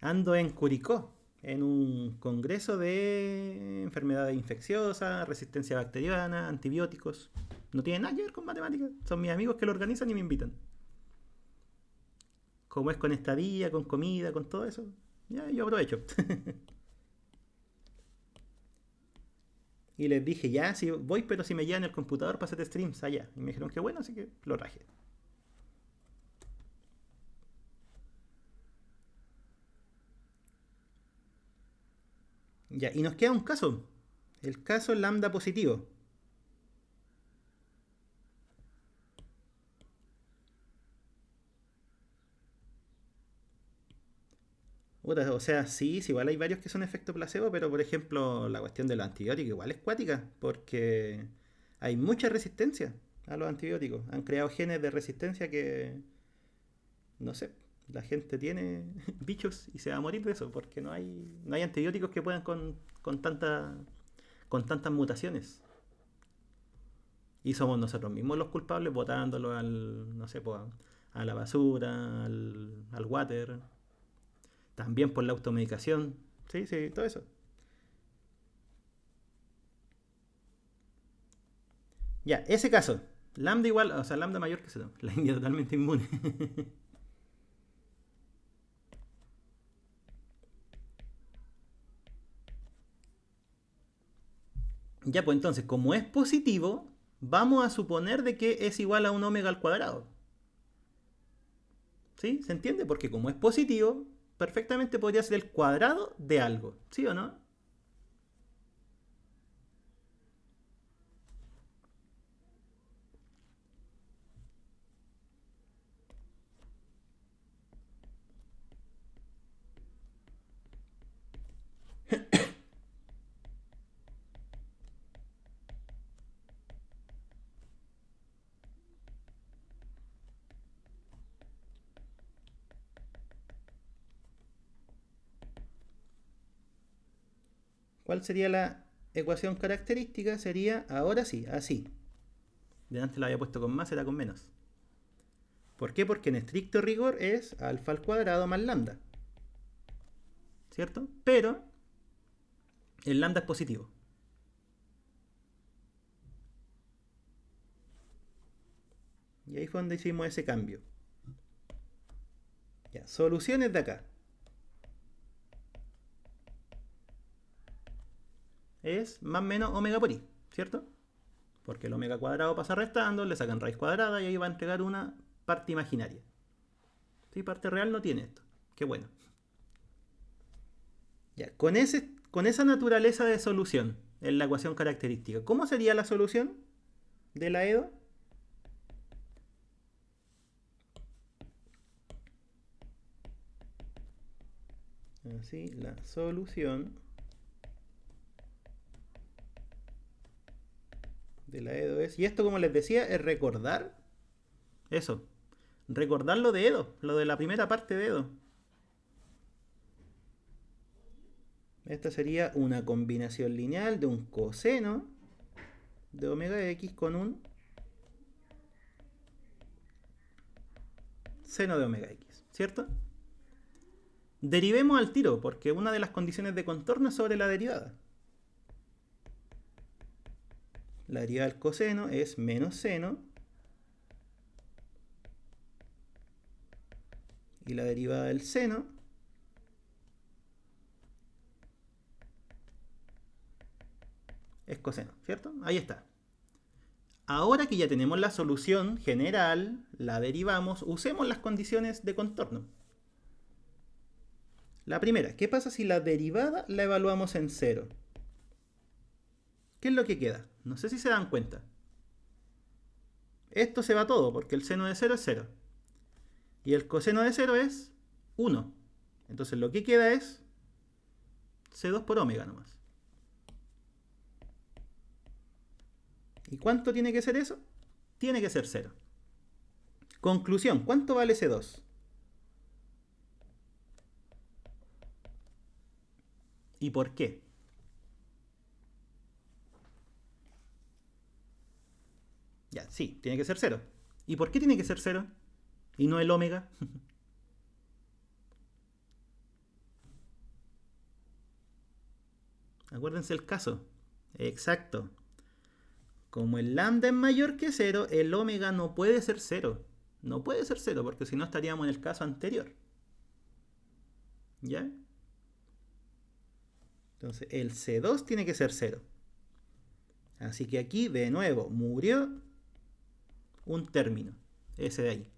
Ando en Curicó, en un congreso de enfermedades infecciosas, resistencia bacteriana, antibióticos. No tiene nada que ver con matemáticas. Son mis amigos que lo organizan y me invitan. Como es con estadía, con comida, con todo eso, ya yo aprovecho. Y les dije, ya, sí voy, pero si me llevan el computador para hacer streams allá. Y me dijeron que bueno, así que lo traje. Ya, y nos queda un caso. El caso lambda positivo. O sea, sí, igual hay varios que son efecto placebo, pero por ejemplo, la cuestión de los antibióticos igual es cuática, porque hay mucha resistencia a los antibióticos. Han creado genes de resistencia que, no sé, la gente tiene bichos y se va a morir de eso, porque no hay antibióticos que puedan con tantas mutaciones. Y somos nosotros mismos los culpables botándolo no sé, pues, a la basura, al water. También por la automedicación. Sí, sí, todo eso. Ya, ese caso. Lambda igual, o sea, lambda mayor que cero. La India totalmente inmune. Ya, pues entonces, como es positivo, vamos a suponer de que es igual a un omega al cuadrado. ¿Sí? ¿Se entiende? Porque como es positivo, perfectamente podría ser el cuadrado de algo. ¿Sí o no? ¿Cuál sería la ecuación característica? Sería, ahora sí, así. Delante la había puesto con más, era con menos. ¿Por qué? Porque en estricto rigor es alfa al cuadrado más lambda. ¿Cierto? Pero el lambda es positivo. Y ahí fue donde hicimos ese cambio. Ya, soluciones de acá. Es más o menos omega por i, ¿cierto? Porque el omega cuadrado pasa restando, le sacan raíz cuadrada y ahí va a entregar una parte imaginaria. ¿Sí? Parte real no tiene esto. Qué bueno. Ya, con esa naturaleza de solución en la ecuación característica, ¿cómo sería la solución de la EDO? Así, la solución de la EDO es... Y esto, como les decía, es recordar eso. Recordar lo de EDO, lo de la primera parte de EDO. Esta sería una combinación lineal de un coseno de omega x con un seno de omega x, ¿cierto? Derivemos al tiro, porque una de las condiciones de contorno es sobre la derivada. La derivada del coseno es menos seno. Y la derivada del seno es coseno, ¿cierto? Ahí está. Ahora que ya tenemos la solución general, la derivamos, usemos las condiciones de contorno. La primera, ¿qué pasa si la derivada la evaluamos en cero? ¿Qué es lo que queda? No sé si se dan cuenta. Esto se va todo porque el seno de 0 es 0. Y el coseno de 0 es 1. Entonces lo que queda es C2 por omega nomás. ¿Y cuánto tiene que ser eso? Tiene que ser 0. Conclusión, ¿cuánto vale C2? ¿Y por qué? Ya, sí, tiene que ser 0. ¿Y por qué tiene que ser 0? ¿Y no el omega? Acuérdense el caso. Exacto. Como el lambda es mayor que 0, el omega no puede ser 0. No puede ser 0 porque si no estaríamos en el caso anterior. ¿Ya? Entonces el C2 tiene que ser 0. Así que aquí de nuevo murió un término. Ese de ahí.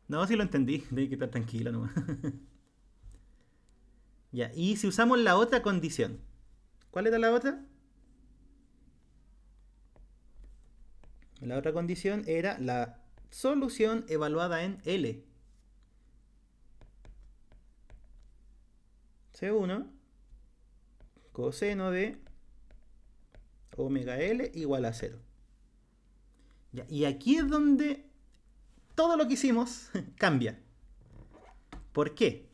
No, si lo entendí. De que estar tranquilo nomás. Ya, y si usamos la otra condición. ¿Cuál era la otra? La otra condición era la solución evaluada en L. C1 coseno de omega L igual a 0. Ya, y aquí es donde todo lo que hicimos cambia. ¿Por qué?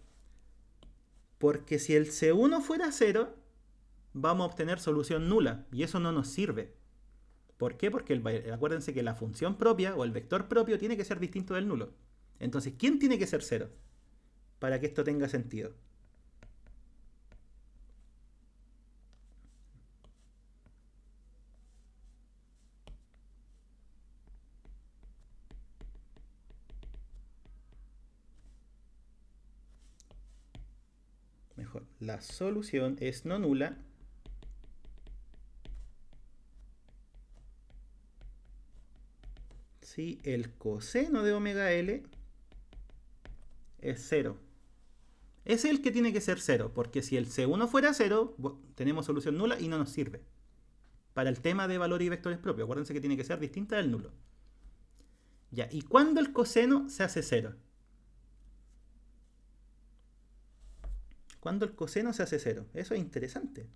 Porque si el C1 fuera 0, vamos a obtener solución nula. Y eso no nos sirve. ¿Por qué? Porque acuérdense que la función propia o el vector propio tiene que ser distinto del nulo. Entonces, ¿quién tiene que ser 0? Para que esto tenga sentido. Mejor, la solución es no nula si el coseno de omega L es 0. Es el que tiene que ser 0, porque si el C1 fuera 0, tenemos solución nula y no nos sirve. Para el tema de valores y vectores propios, acuérdense que tiene que ser distinta del nulo. Ya, ¿y cuándo el coseno se hace 0? ¿Cuándo el coseno se hace 0? Eso es interesante.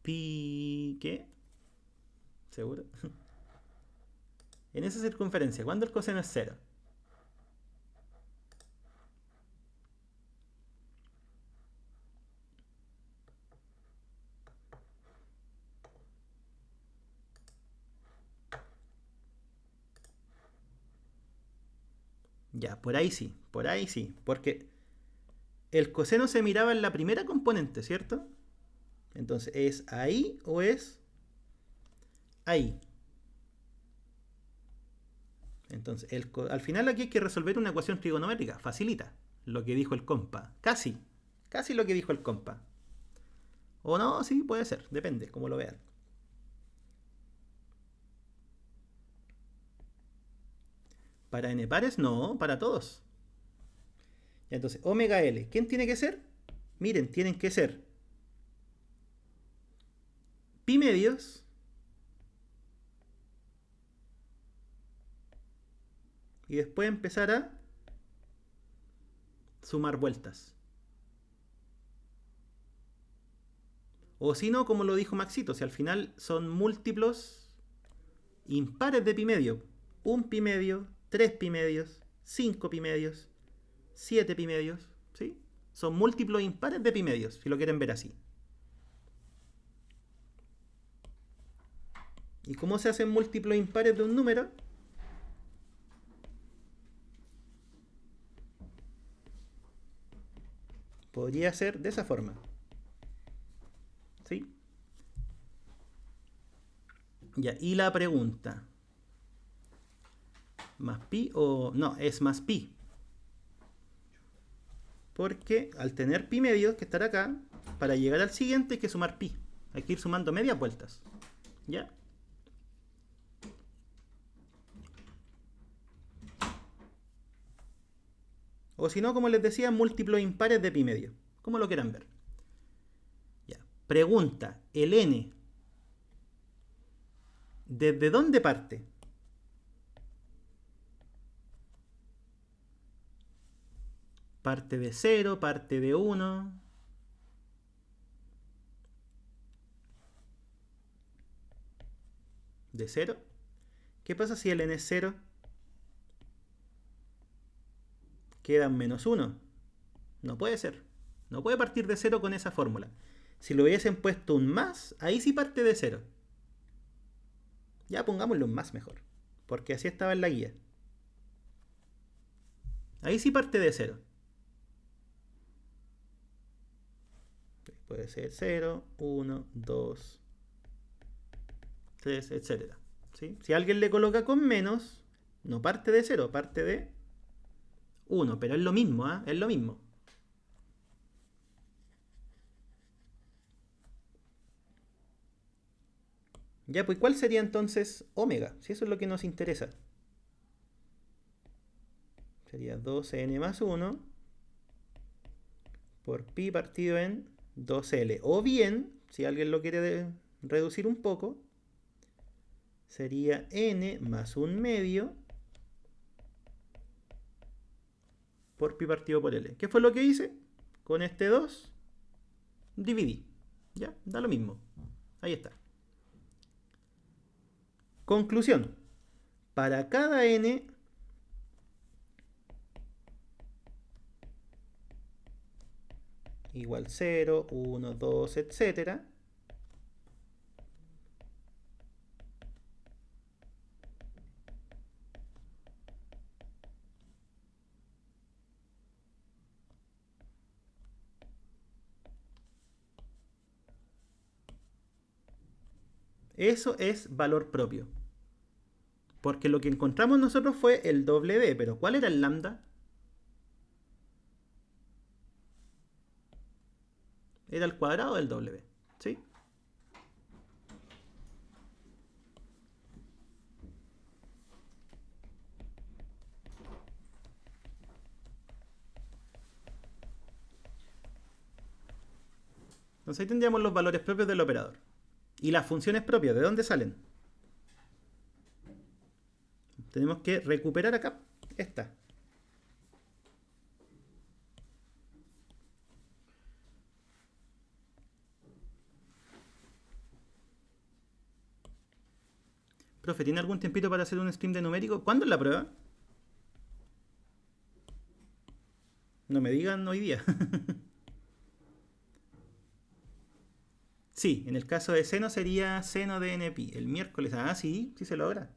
Pi ¿Y qué? ¿Seguro? En esa circunferencia, ¿cuándo el coseno es cero? Ya, por ahí sí, por ahí sí. Porque el coseno se miraba en la primera componente, ¿cierto? Entonces, ¿es ahí o es ahí? Entonces, al final aquí hay que resolver una ecuación trigonométrica. Facilita lo que dijo el compa. Casi. Casi lo que dijo el compa. O no, sí, puede ser. Depende, como lo vean. Para n pares, no, para todos. Entonces, omega L, ¿quién tiene que ser? Miren, tienen que ser pi medios y después empezar a sumar vueltas. O si no, como lo dijo Maxito, si al final son múltiplos impares de pi medio. Un pi medio, tres pi medios, cinco pi medios, siete pi medios, ¿sí? Son múltiplos impares de pi medios, si lo quieren ver así. ¿Y cómo se hacen múltiplos impares de un número? Podría ser de esa forma. ¿Sí? Ya, y la pregunta. ¿Más pi o...? No, es más pi. Porque al tener pi medios que estar acá, para llegar al siguiente hay que sumar pi. Hay que ir sumando medias vueltas. ¿Ya? O si no, como les decía, múltiplos impares de pi medio. Como lo quieran ver. Ya. Pregunta, el n, ¿desde dónde parte? Parte de 0, parte de 1. ¿De 0? ¿Qué pasa si el n es 0? Queda menos 1. No puede ser. No puede partir de 0 con esa fórmula. Si lo hubiesen puesto un más, ahí sí parte de 0. Ya pongámosle un más mejor. Porque así estaba en la guía. Ahí sí parte de 0. Puede ser 0, 1, 2, 3, etc. ¿Sí? Si alguien le coloca con menos, no parte de 0, parte de 1. Pero es lo mismo, ¿eh? Es lo mismo. Ya, pues ¿cuál sería entonces omega? Si eso es lo que nos interesa. Sería 2n más 1 por pi partido en 2l. O bien, si alguien lo quiere reducir un poco, sería n más 1 medio por pi partido por l. ¿Qué fue lo que hice? Con este 2 dividí. Ya, da lo mismo. Ahí está. Conclusión. Para cada n igual 0, 1, 2, etc. Eso es valor propio. Porque lo que encontramos nosotros fue el W, pero ¿cuál era el lambda? Era el cuadrado del W. ¿Sí? Entonces ahí tendríamos los valores propios del operador. ¿Y las funciones propias? ¿De dónde salen? Tenemos que recuperar acá esta. Profe, ¿tiene algún tiempito para hacer un stream de numérico? ¿Cuándo es la prueba? No me digan hoy día. Sí, en el caso de seno sería seno de NPi. El miércoles. Ah, sí, sí se logra.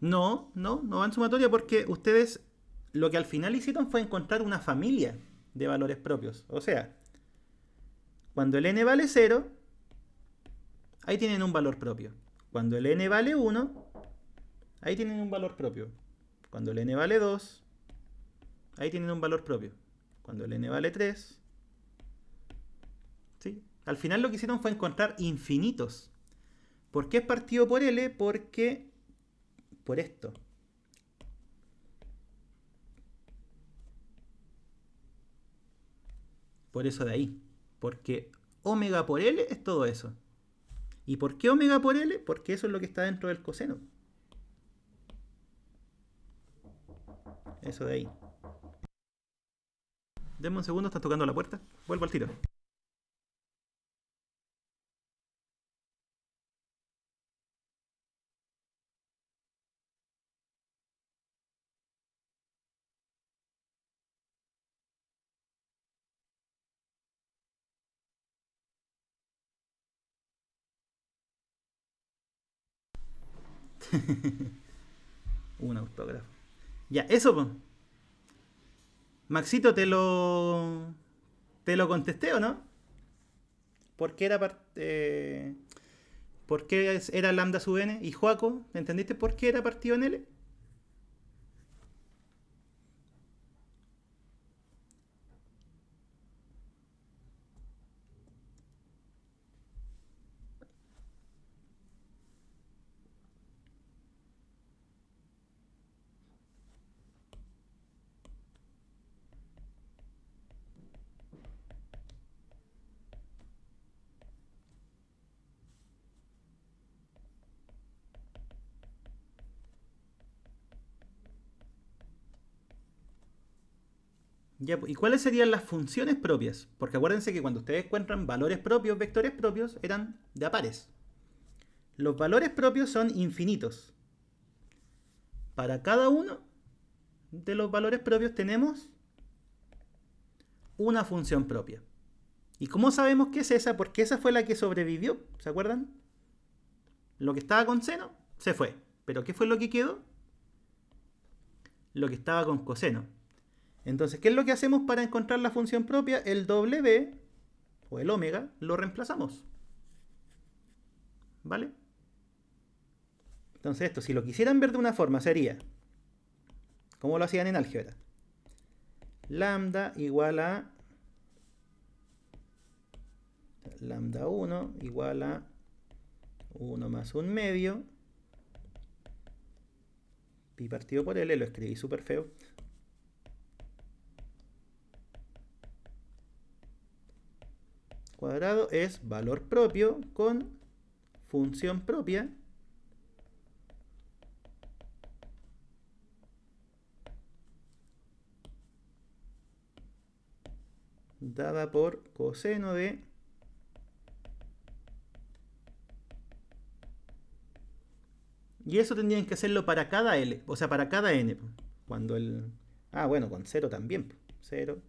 No, no, no van sumatoria porque ustedes lo que al final hicieron fue encontrar una familia de valores propios. O sea, cuando el n vale 0, ahí tienen un valor propio. Cuando el n vale 1, ahí tienen un valor propio. Cuando el n vale 2, ahí tienen un valor propio. Cuando el n vale 3, ¿sí? Al final lo que hicieron fue encontrar infinitos. ¿Por qué es partido por L? Porque por esto. Por eso de ahí. Porque omega por L es todo eso. ¿Y por qué omega por L? Porque eso es lo que está dentro del coseno. Eso de ahí. Denme un segundo, están tocando la puerta. Vuelvo al tiro. Un autógrafo. Ya, eso, pues. Maxito, te lo contesté, ¿o no? ¿Por qué era ¿por qué era lambda sub n? Y Joaco, ¿entendiste por qué era partido en L? Ya, ¿y cuáles serían las funciones propias? Porque acuérdense que cuando ustedes encuentran valores propios, vectores propios, eran de a pares. Los valores propios son infinitos. Para cada uno de los valores propios tenemos una función propia. ¿Y cómo sabemos que es esa? Porque esa fue la que sobrevivió. ¿Se acuerdan? Lo que estaba con seno se fue. ¿Pero qué fue lo que quedó? Lo que estaba con coseno. Entonces, ¿qué es lo que hacemos para encontrar la función propia? El W o el omega lo reemplazamos. ¿Vale? Entonces esto, si lo quisieran ver de una forma, sería, como lo hacían en álgebra, lambda igual a lambda 1 igual a 1 más 1 medio, pi partido por L, lo escribí súper feo, cuadrado es valor propio con función propia dada por coseno de y eso tendrían que hacerlo para cada L, o sea, para cada N. Cuando el... Ah, bueno, con 0 también. 0,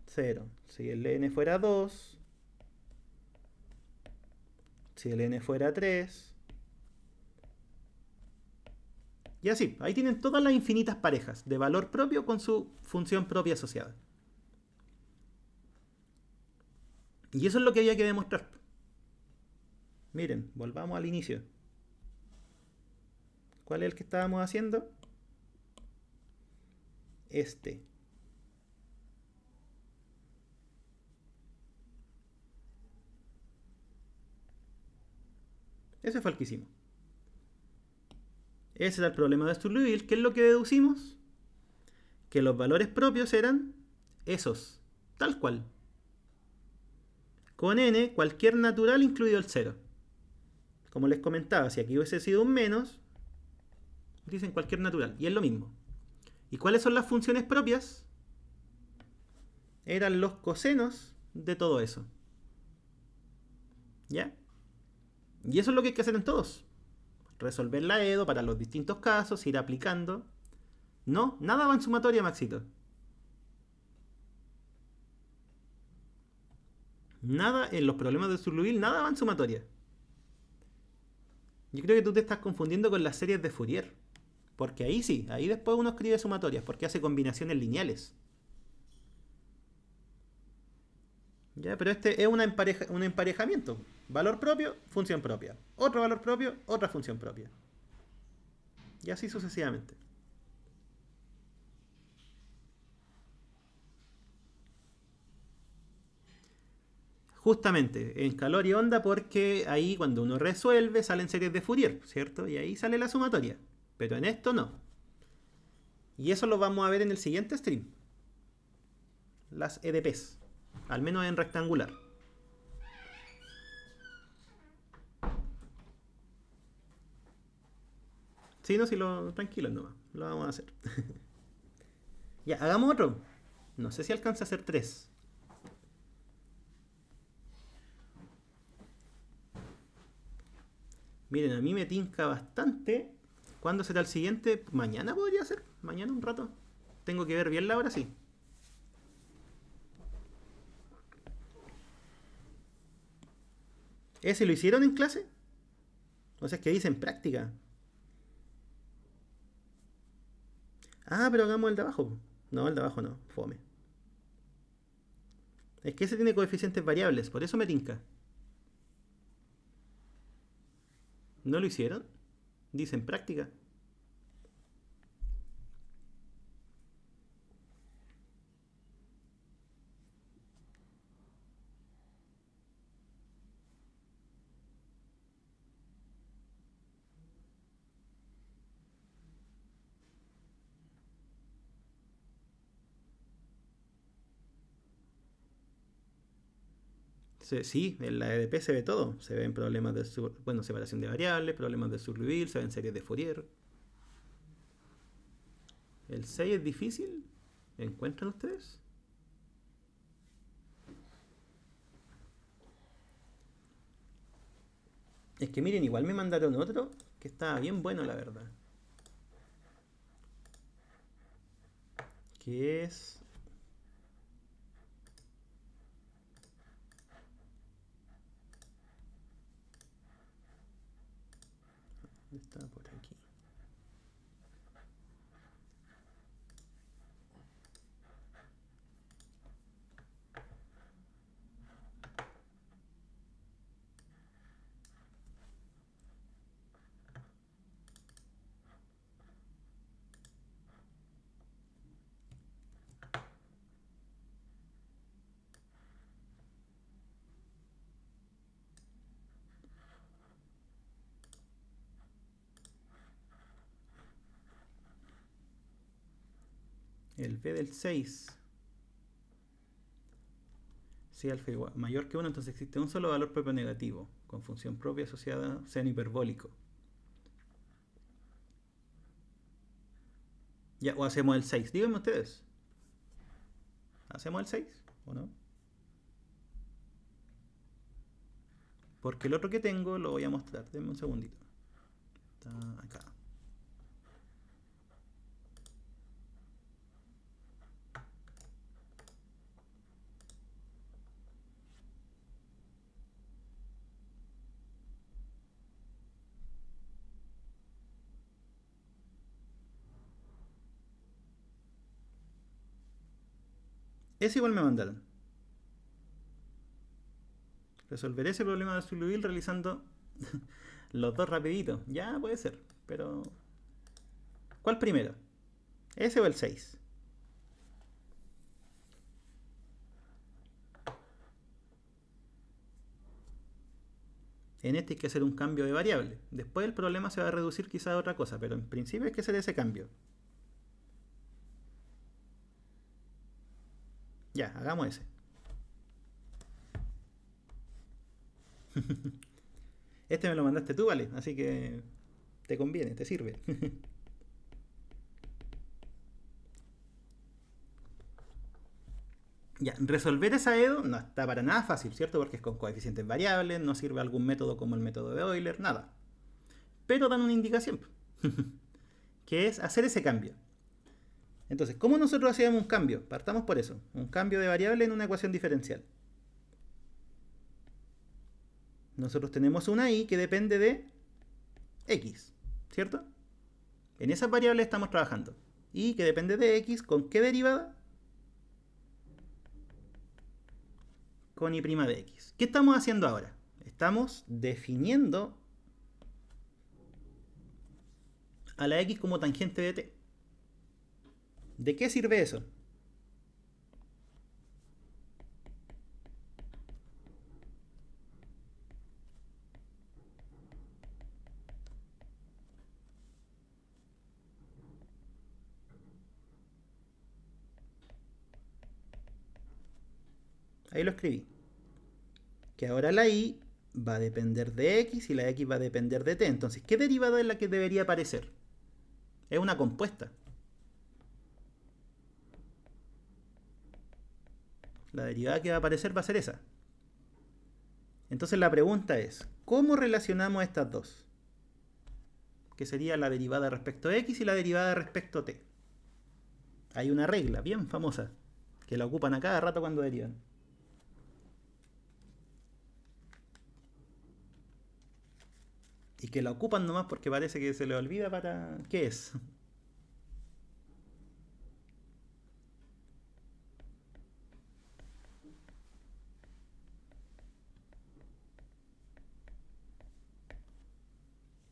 0. Si el N fuera 2, si el N fuera 3, y así, ahí tienen todas las infinitas parejas de valor propio con su función propia asociada. Y eso es lo que había que demostrar. Miren, volvamos al inicio. ¿Cuál es el que estábamos haciendo? Este. Ese fue el que hicimos. Ese era el problema de Sturleville. ¿Qué es lo que deducimos? que los valores propios eran esos, tal cual. Con n, cualquier natural incluido el 0. Como les comentaba, si aquí hubiese sido un menos, dicen cualquier natural, y es lo mismo. ¿Y cuáles son las funciones propias? Eran los cosenos de todo eso. ¿Ya? Y eso es lo que hay que hacer en todos. Resolver la EDO para los distintos casos, ir aplicando. No, nada va en sumatoria, Maxito. Nada en los problemas de Liouville, nada va en sumatoria. Yo creo que tú te estás confundiendo con las series de Fourier. Porque ahí sí, ahí después uno escribe sumatorias, porque hace combinaciones lineales. ¿Ya? Pero este es un emparejamiento. Valor propio, función propia. Otro valor propio, otra función propia. Y así sucesivamente. Justamente, en calor y onda, porque ahí cuando uno resuelve salen series de Fourier, ¿cierto? Y ahí sale la sumatoria. Pero en esto no. Y eso lo vamos a ver en el siguiente stream. Las EDPs. Al menos en rectangular. Sí, no, si lo. Tranquilo nomás. Lo vamos a hacer. Ya, hagamos otro. No sé si alcanza a hacer 3. Miren, a mí me tinca bastante. ¿Cuándo será el siguiente? Mañana podría ser. Mañana un rato. Tengo que ver bien la hora, sí. ¿Ese lo hicieron en clase? O sea, es que dice en práctica. Ah, pero hagamos el de abajo. No, el de abajo no. Fome. Es que ese tiene coeficientes variables, por eso me tinca. ¿No lo hicieron? Dice en práctica. Sí, en la EDP se ve todo. Se ven problemas de separación de variables, problemas de Liouville, se ven series de Fourier. ¿El 6 es difícil? ¿Encuentran ustedes? Es que miren, igual me mandaron otro que estaba bien bueno, la verdad. Que es... Está por aquí. El B del 6. Si alfa igual, mayor que 1, entonces existe un solo valor propio negativo, con función propia asociada, seno hiperbólico. Ya, o hacemos el 6. Díganme ustedes. ¿Hacemos el 6 o no? Porque el otro que tengo lo voy a mostrar. Denme un segundito. Está acá. Ese igual me mandaron. Resolveré ese problema de Liouville realizando los dos rapiditos. Ya puede ser, pero... ¿Cuál primero? ¿Ese o el 6? En este hay que hacer un cambio de variable. Después el problema se va a reducir quizá a otra cosa, pero en principio hay que hacer ese cambio. Ya, hagamos ese. Este me lo mandaste tú, vale, así que te conviene, te sirve. Ya, resolver esa EDO no está para nada fácil, ¿cierto? Porque es con coeficientes variables, no sirve algún método como el método de Euler, nada. Pero dan una indicación, que es hacer ese cambio. Entonces, ¿cómo nosotros hacíamos un cambio? Partamos por eso, un cambio de variable en una ecuación diferencial. Nosotros tenemos una y que depende de x, ¿cierto? En esas variables estamos trabajando. Y que depende de x, ¿con qué derivada? Con y' de x. ¿Qué estamos haciendo ahora? Estamos definiendo a la x como tangente de t. ¿De qué sirve eso? Ahí lo escribí. Que ahora la y va a depender de x y la x va a depender de t. Entonces, ¿qué derivada es la que debería aparecer? Es una compuesta. La derivada que va a aparecer va a ser esa. Entonces la pregunta es, ¿cómo relacionamos estas dos? Que sería la derivada respecto a x y la derivada respecto a t. Hay una regla bien famosa que la ocupan a cada rato cuando derivan. Y que la ocupan nomás porque parece que se le olvida para... ¿Qué es?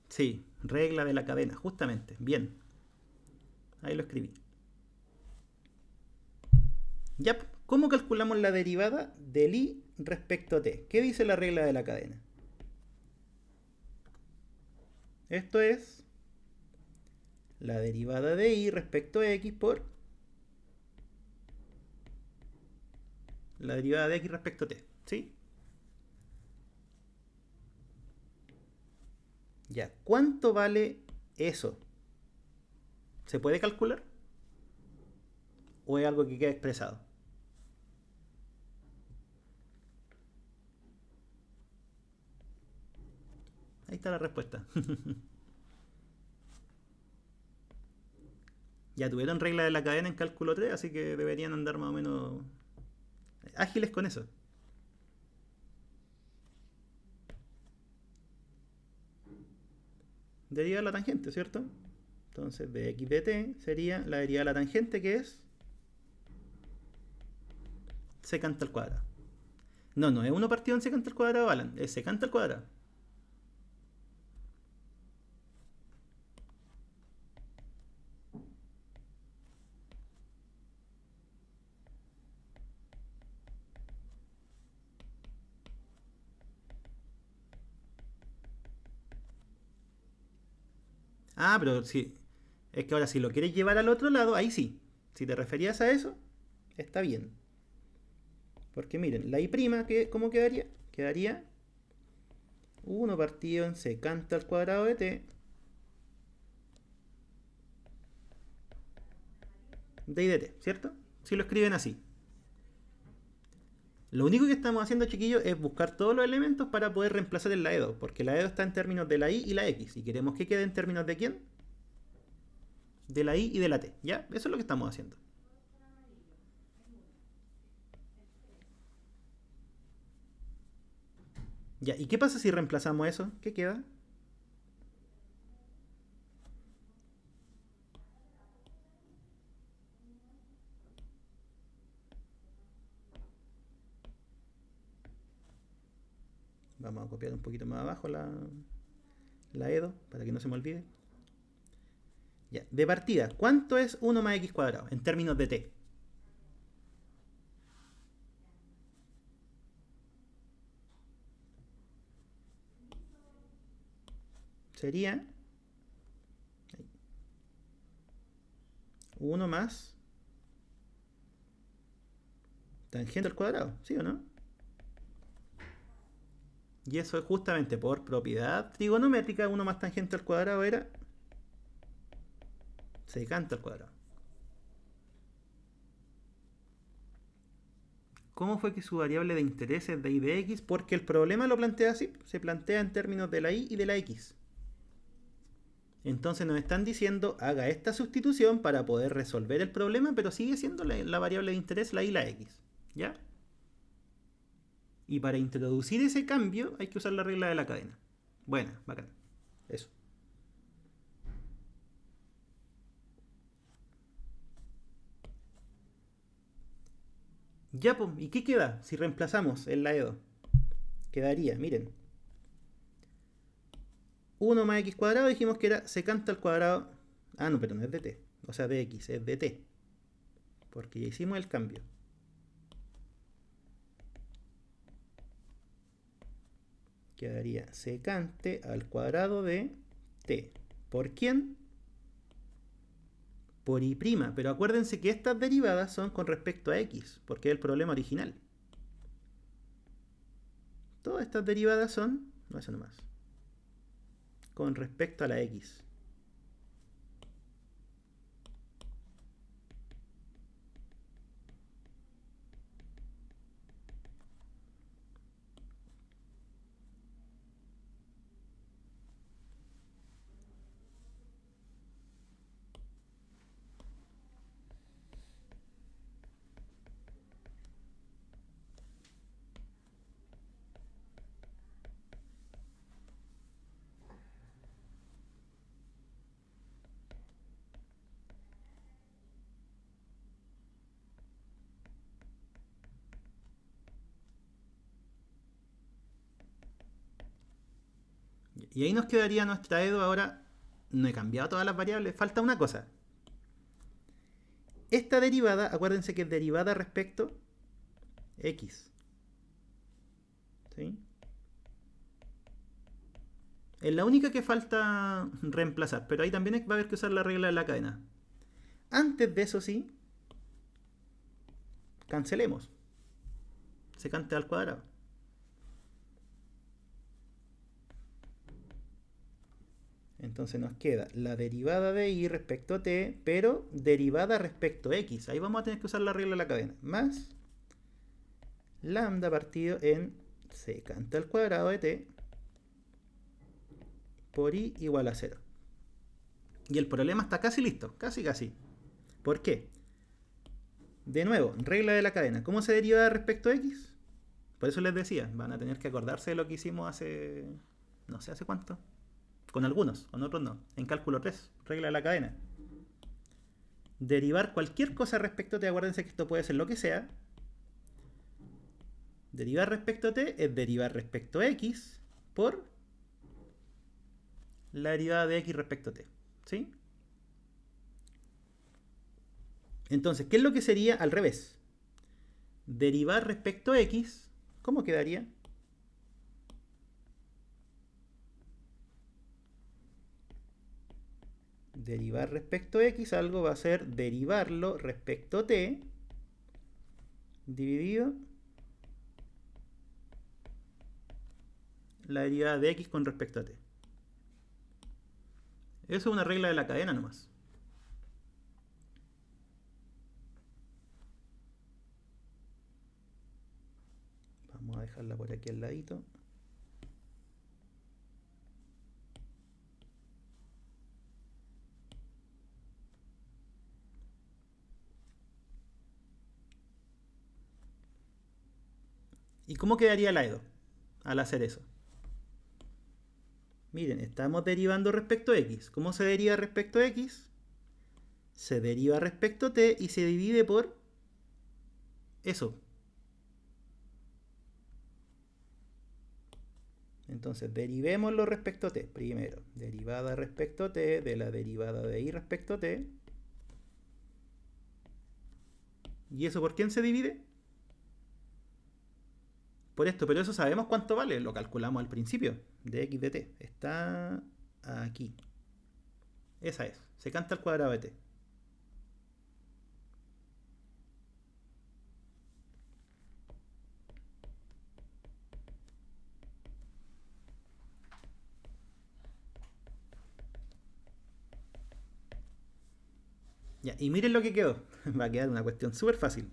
Sí, regla de la cadena, justamente. Bien. Ahí lo escribí. Ya, ¿cómo calculamos la derivada del y respecto a t? ¿Qué dice la regla de la cadena? Esto es la derivada de y respecto a x por la derivada de x respecto a t. ¿Sí? Ya, ¿cuánto vale eso? ¿Se puede calcular? ¿O es algo que queda expresado? Ahí está la respuesta. Ya tuvieron regla de la cadena en cálculo 3, así que deberían andar más o menos ágiles con eso. Derivada de la tangente, ¿cierto? Entonces de x de t sería la derivada de la tangente, que es secante al cuadrado. No, no es 1 partido en secante al cuadrado, Alan. Es secante al cuadrado. Ah, pero sí. Es que ahora si lo quieres llevar al otro lado, ahí sí. Si te referías a eso, está bien. Porque miren, la y', ¿cómo quedaría? Quedaría 1 partido en secante al cuadrado de t de y de t, ¿cierto? Si lo escriben así. Lo único que estamos haciendo, chiquillos, es buscar todos los elementos para poder reemplazar en la EDO. Porque la EDO está en términos de la y y la x. Y queremos que quede en términos de quién? De la y de la t. ¿Ya? Eso es lo que estamos haciendo. Ya, ¿y qué pasa si reemplazamos eso? ¿Qué queda? Vamos a copiar un poquito más abajo la EDO para que no se me olvide. Ya, de partida, ¿cuánto es 1 más x cuadrado en términos de t? Sería 1 más Tangente al cuadrado, ¿sí o no? Y eso es justamente por propiedad trigonométrica, 1 más tangente al cuadrado era secante al cuadrado. ¿Cómo fue que su variable de interés es de y de x? Porque el problema lo plantea así, se plantea en términos de la y de la x. Entonces nos están diciendo, haga esta sustitución para poder resolver el problema, pero sigue siendo la variable de interés la y la x. ¿Ya? Y para introducir ese cambio hay que usar la regla de la cadena. Buena, bacán. Eso. Ya, pues, ¿y qué queda si reemplazamos el laedo? Quedaría, miren. 1 más x cuadrado dijimos que era secante al cuadrado. Ah, no, pero no es de t. O sea, de x, es de t. Porque ya hicimos el cambio. Quedaría secante al cuadrado de t. ¿Por quién? Por y'. Pero acuérdense que estas derivadas son con respecto a x, porque es el problema original. Todas estas derivadas son, no, eso nomás, con respecto a la x. Y ahí nos quedaría nuestra edo. Ahora no he cambiado todas las variables, falta una cosa. Esta derivada, acuérdense que es derivada respecto x. ¿Sí? Es la única que falta reemplazar, pero ahí también va a haber que usar la regla de la cadena. Antes de eso sí, cancelemos. Secante al cuadrado. Entonces nos queda la derivada de y respecto a t, pero derivada respecto a x. Ahí vamos a tener que usar la regla de la cadena. Más lambda partido en secante al cuadrado de t por i igual a 0. Y el problema está casi listo, casi casi. ¿Por qué? De nuevo, regla de la cadena. ¿Cómo se deriva respecto a x? Por eso les decía, van a tener que acordarse de lo que hicimos hace, no sé hace cuánto. Con algunos, con otros no. En cálculo 3, regla de la cadena. Derivar cualquier cosa respecto a t, acuérdense que esto puede ser lo que sea. Derivar respecto a t es derivar respecto a x por la derivada de x respecto a t. ¿Sí? Entonces, ¿qué es lo que sería al revés? Derivar respecto a x, ¿cómo quedaría? Derivar respecto a x, algo va a ser derivarlo respecto a t dividido la derivada de x con respecto a t. Eso es una regla de la cadena nomás. Vamos a dejarla por aquí al ladito. ¿Y cómo quedaría la edo al hacer eso? Miren, estamos derivando respecto a x. ¿Cómo se deriva respecto a x? Se deriva respecto a t y se divide por eso. Entonces, derivémoslo respecto a t. Primero, derivada respecto a t de la derivada de y respecto a t. ¿Y eso por quién se divide? Por esto, pero eso sabemos cuánto vale. Lo calculamos al principio. De x de t. Está aquí. Esa es. Secante al cuadrado de t. Ya, y miren lo que quedó. Va a quedar una cuestión súper fácil.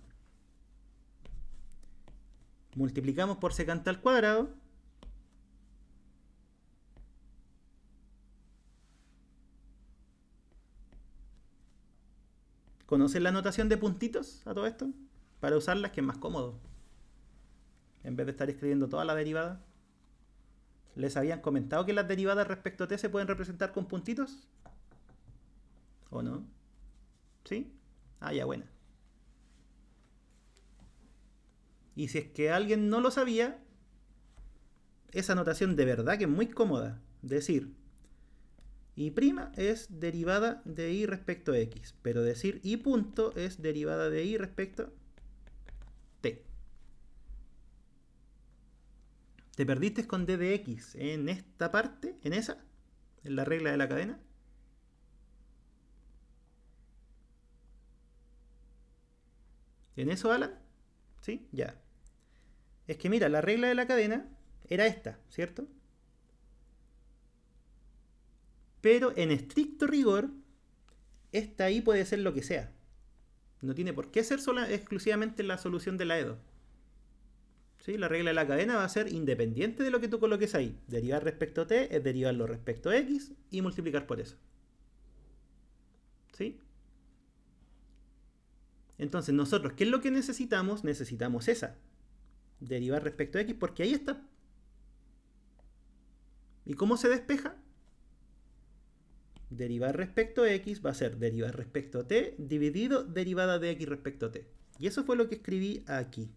Multiplicamos por secante al cuadrado. ¿Conocen la notación de puntitos a todo esto? Para usarlas, que es más cómodo. En vez de estar escribiendo toda la derivada. ¿Les habían comentado que las derivadas respecto a t se pueden representar con puntitos? ¿O no? ¿Sí? Ah, ya, buena. Y si es que alguien no lo sabía, esa notación de verdad que es muy cómoda. Decir y' es derivada de y respecto a x, pero decir y punto es derivada de y respecto a t. ¿Te perdiste con d de x en esta parte? ¿En esa? ¿En la regla de la cadena? ¿En eso, Alan? ¿Sí? Ya. Es que mira, la regla de la cadena era esta, ¿cierto? Pero en estricto rigor, esta ahí puede ser lo que sea. No tiene por qué ser exclusivamente la solución de la EDO. ¿Sí? La regla de la cadena va a ser independiente de lo que tú coloques ahí. Derivar respecto a t es derivarlo respecto a x y multiplicar por eso. ¿Sí? Entonces nosotros, ¿qué es lo que necesitamos? Necesitamos esa. Derivar respecto a x porque ahí está. ¿Y cómo se despeja? Derivar respecto a x va a ser derivar respecto a t dividido derivada de x respecto a t. Y eso fue lo que escribí aquí.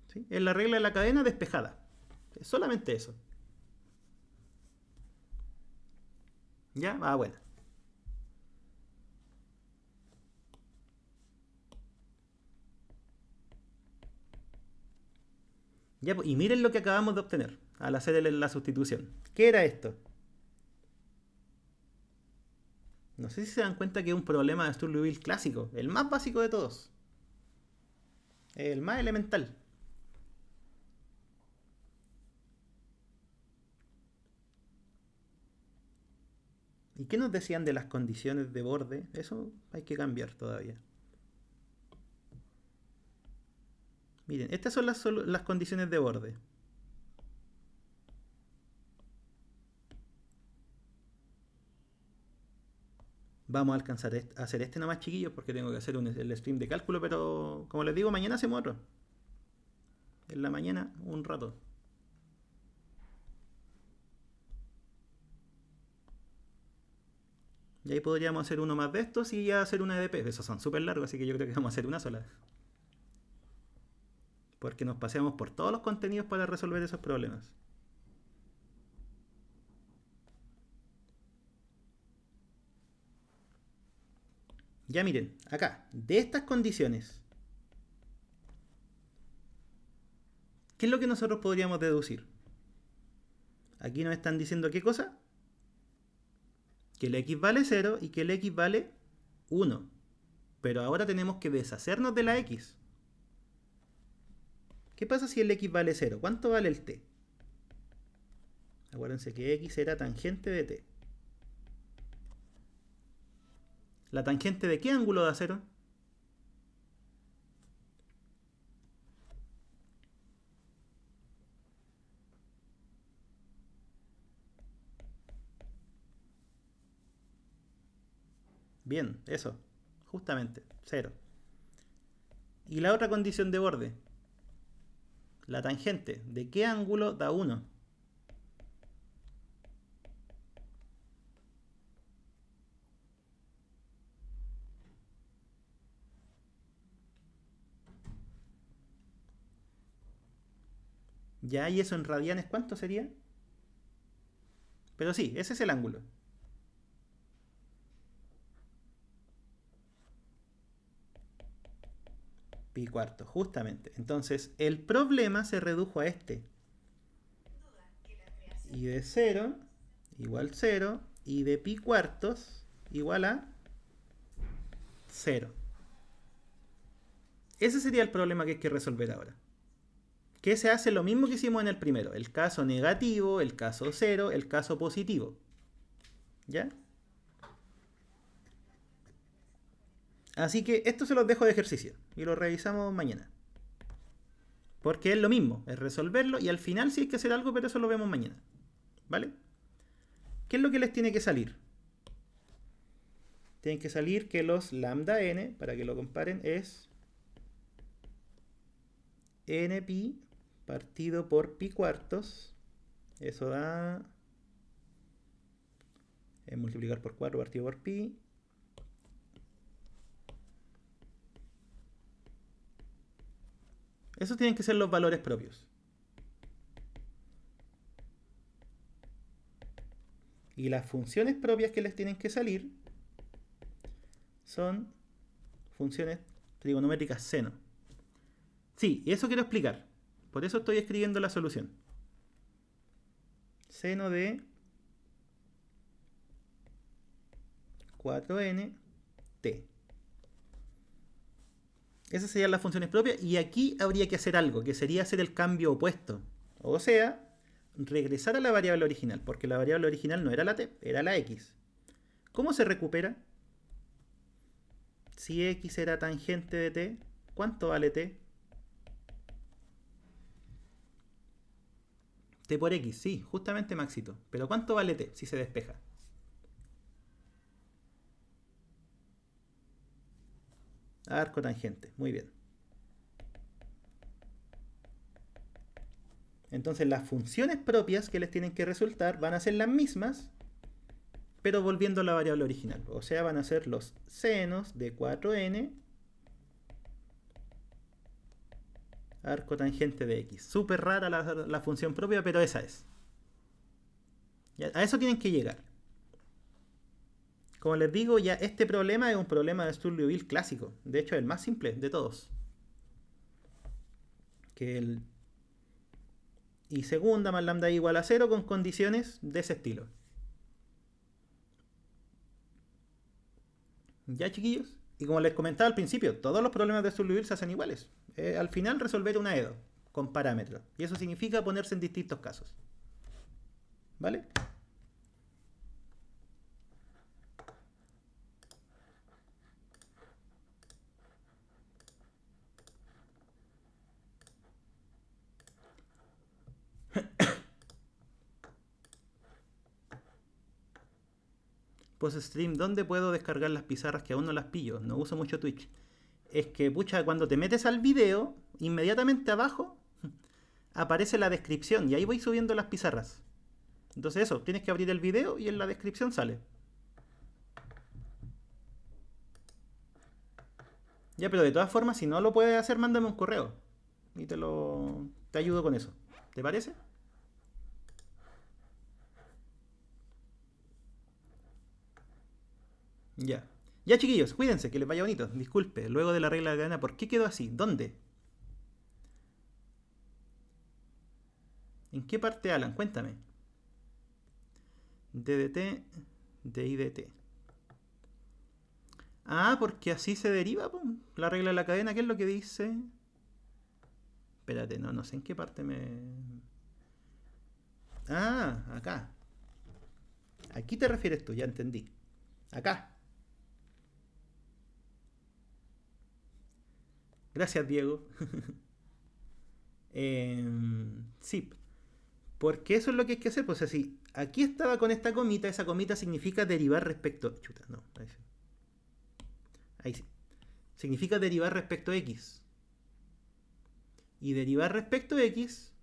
¿Sí? Es la regla de la cadena despejada. Es solamente eso. ¿Ya? Ah, bueno. Ya, y miren lo que acabamos de obtener al hacer la sustitución. ¿Qué era esto? No sé si se dan cuenta que es un problema de Sturluville clásico, el más básico de todos. El más elemental. ¿Y qué nos decían de las condiciones de borde? Eso hay que cambiar todavía. Miren, estas son las condiciones de borde. Vamos a alcanzar a hacer este nomás, chiquillos, porque tengo que hacer el stream de cálculo, pero como les digo, mañana hacemos otro. En la mañana, un rato. Y ahí podríamos hacer uno más de estos y ya hacer una EDP. Esos son súper largos, así que yo creo que vamos a hacer una sola. Porque nos paseamos por todos los contenidos para resolver esos problemas. Ya miren, acá, de estas condiciones, ¿qué es lo que nosotros podríamos deducir? Aquí nos están diciendo qué cosa. Que el x vale 0 y que el x vale 1. Pero ahora tenemos que deshacernos de la x. ¿Qué pasa si el x vale 0? ¿Cuánto vale el t? Acuérdense que x era tangente de t. ¿La tangente de qué ángulo da 0? Bien, eso. Justamente, 0. ¿Y la otra condición de borde? La tangente de qué ángulo da 1? Ya, y eso en radianes, ¿cuánto sería? Pero sí, ese es el ángulo. Pi cuarto, justamente. Entonces, el problema se redujo a este. Y de 0 igual 0. Y de pi cuartos igual a 0. Ese sería el problema que hay que resolver ahora. Que se hace lo mismo que hicimos en el primero. El caso negativo, el caso 0, el caso positivo. ¿Ya? Así que esto se los dejo de ejercicio y lo revisamos mañana. Porque es lo mismo, es resolverlo y al final sí hay que hacer algo, pero eso lo vemos mañana. ¿Vale? ¿Qué es lo que les tiene que salir? Tienen que salir que los lambda n, para que lo comparen, es n pi partido por pi cuartos. Eso da... es multiplicar por 4 partido por pi. Esos tienen que ser los valores propios. Y las funciones propias que les tienen que salir son funciones trigonométricas seno. Sí, y eso quiero explicar. Por eso estoy escribiendo la solución. Seno de 4n t. Esas serían las funciones propias y aquí habría que hacer algo, que sería hacer el cambio opuesto. O sea, regresar a la variable original, porque la variable original no era la t, era la x. ¿Cómo se recupera? Si x era tangente de t, ¿cuánto vale t? T por x, sí, justamente Maxito. Pero ¿cuánto vale t si se despeja? Arco tangente, muy bien. Entonces las funciones propias que les tienen que resultar van a ser las mismas, pero volviendo a la variable original. O sea, van a ser los senos de 4n arco tangente de x. Súper rara la función propia, pero esa es. A eso tienen que llegar. Como les digo, ya este problema es un problema de Sturleville clásico. De hecho, es el más simple de todos. Que el y segunda más lambda igual a 0 con condiciones de ese estilo. ¿Ya, chiquillos? Y como les comentaba al principio, todos los problemas de Sturleville se hacen iguales. Al final resolver una EDO con parámetros. Y eso significa ponerse en distintos casos. ¿Vale? Post-stream, ¿dónde puedo descargar las pizarras que aún no las pillo? No uso mucho Twitch. Es que, pucha, cuando te metes al video, inmediatamente abajo aparece la descripción y ahí voy subiendo las pizarras. Entonces eso, tienes que abrir el video y en la descripción sale. Ya, pero de todas formas, si no lo puedes hacer, mándame un correo. Y te ayudo con eso. ¿Te parece? Ya. Ya, chiquillos, cuídense, que les vaya bonito. Disculpe, luego de la regla de cadena, ¿por qué quedó así? ¿Dónde? ¿En qué parte, Alan? Cuéntame. DDT, DIDT. Ah, porque así se deriva, po. La regla de la cadena, ¿qué es lo que dice? Espérate, no sé en qué parte me... Ah, acá. Aquí te refieres tú, ya entendí. Acá. Gracias, Diego. Sí, porque eso es lo que hay que hacer. Pues así, aquí estaba con esta comita, esa comita significa derivar respecto... Chuta, no, ahí sí. Ahí sí. Significa derivar respecto a x. Y derivar respecto a x,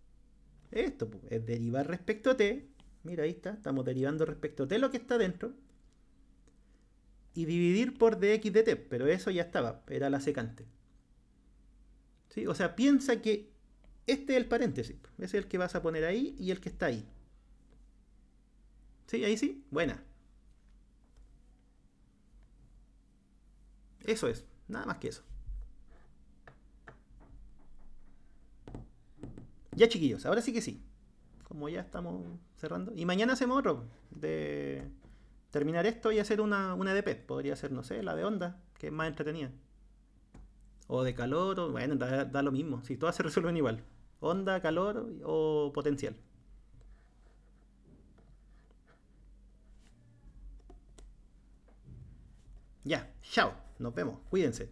esto, pues, es derivar respecto a t. Mira, ahí está, estamos derivando respecto a t lo que está dentro. Y dividir por dx dt, pero eso ya estaba, era la secante. ¿Sí? O sea, piensa que este es el paréntesis. Ese es el que vas a poner ahí y el que está ahí. ¿Sí? Ahí sí. Buena. Eso es. Nada más que eso. Ya, chiquillos. Ahora sí que sí. Como ya estamos cerrando. Y mañana hacemos otro. De terminar esto y hacer una EDP. Podría ser, no sé, la de onda. Que es más entretenida. O de calor. O, bueno, da lo mismo. Si todas se resuelven igual. Onda, calor o potencial. Ya, chao. Nos vemos. Cuídense.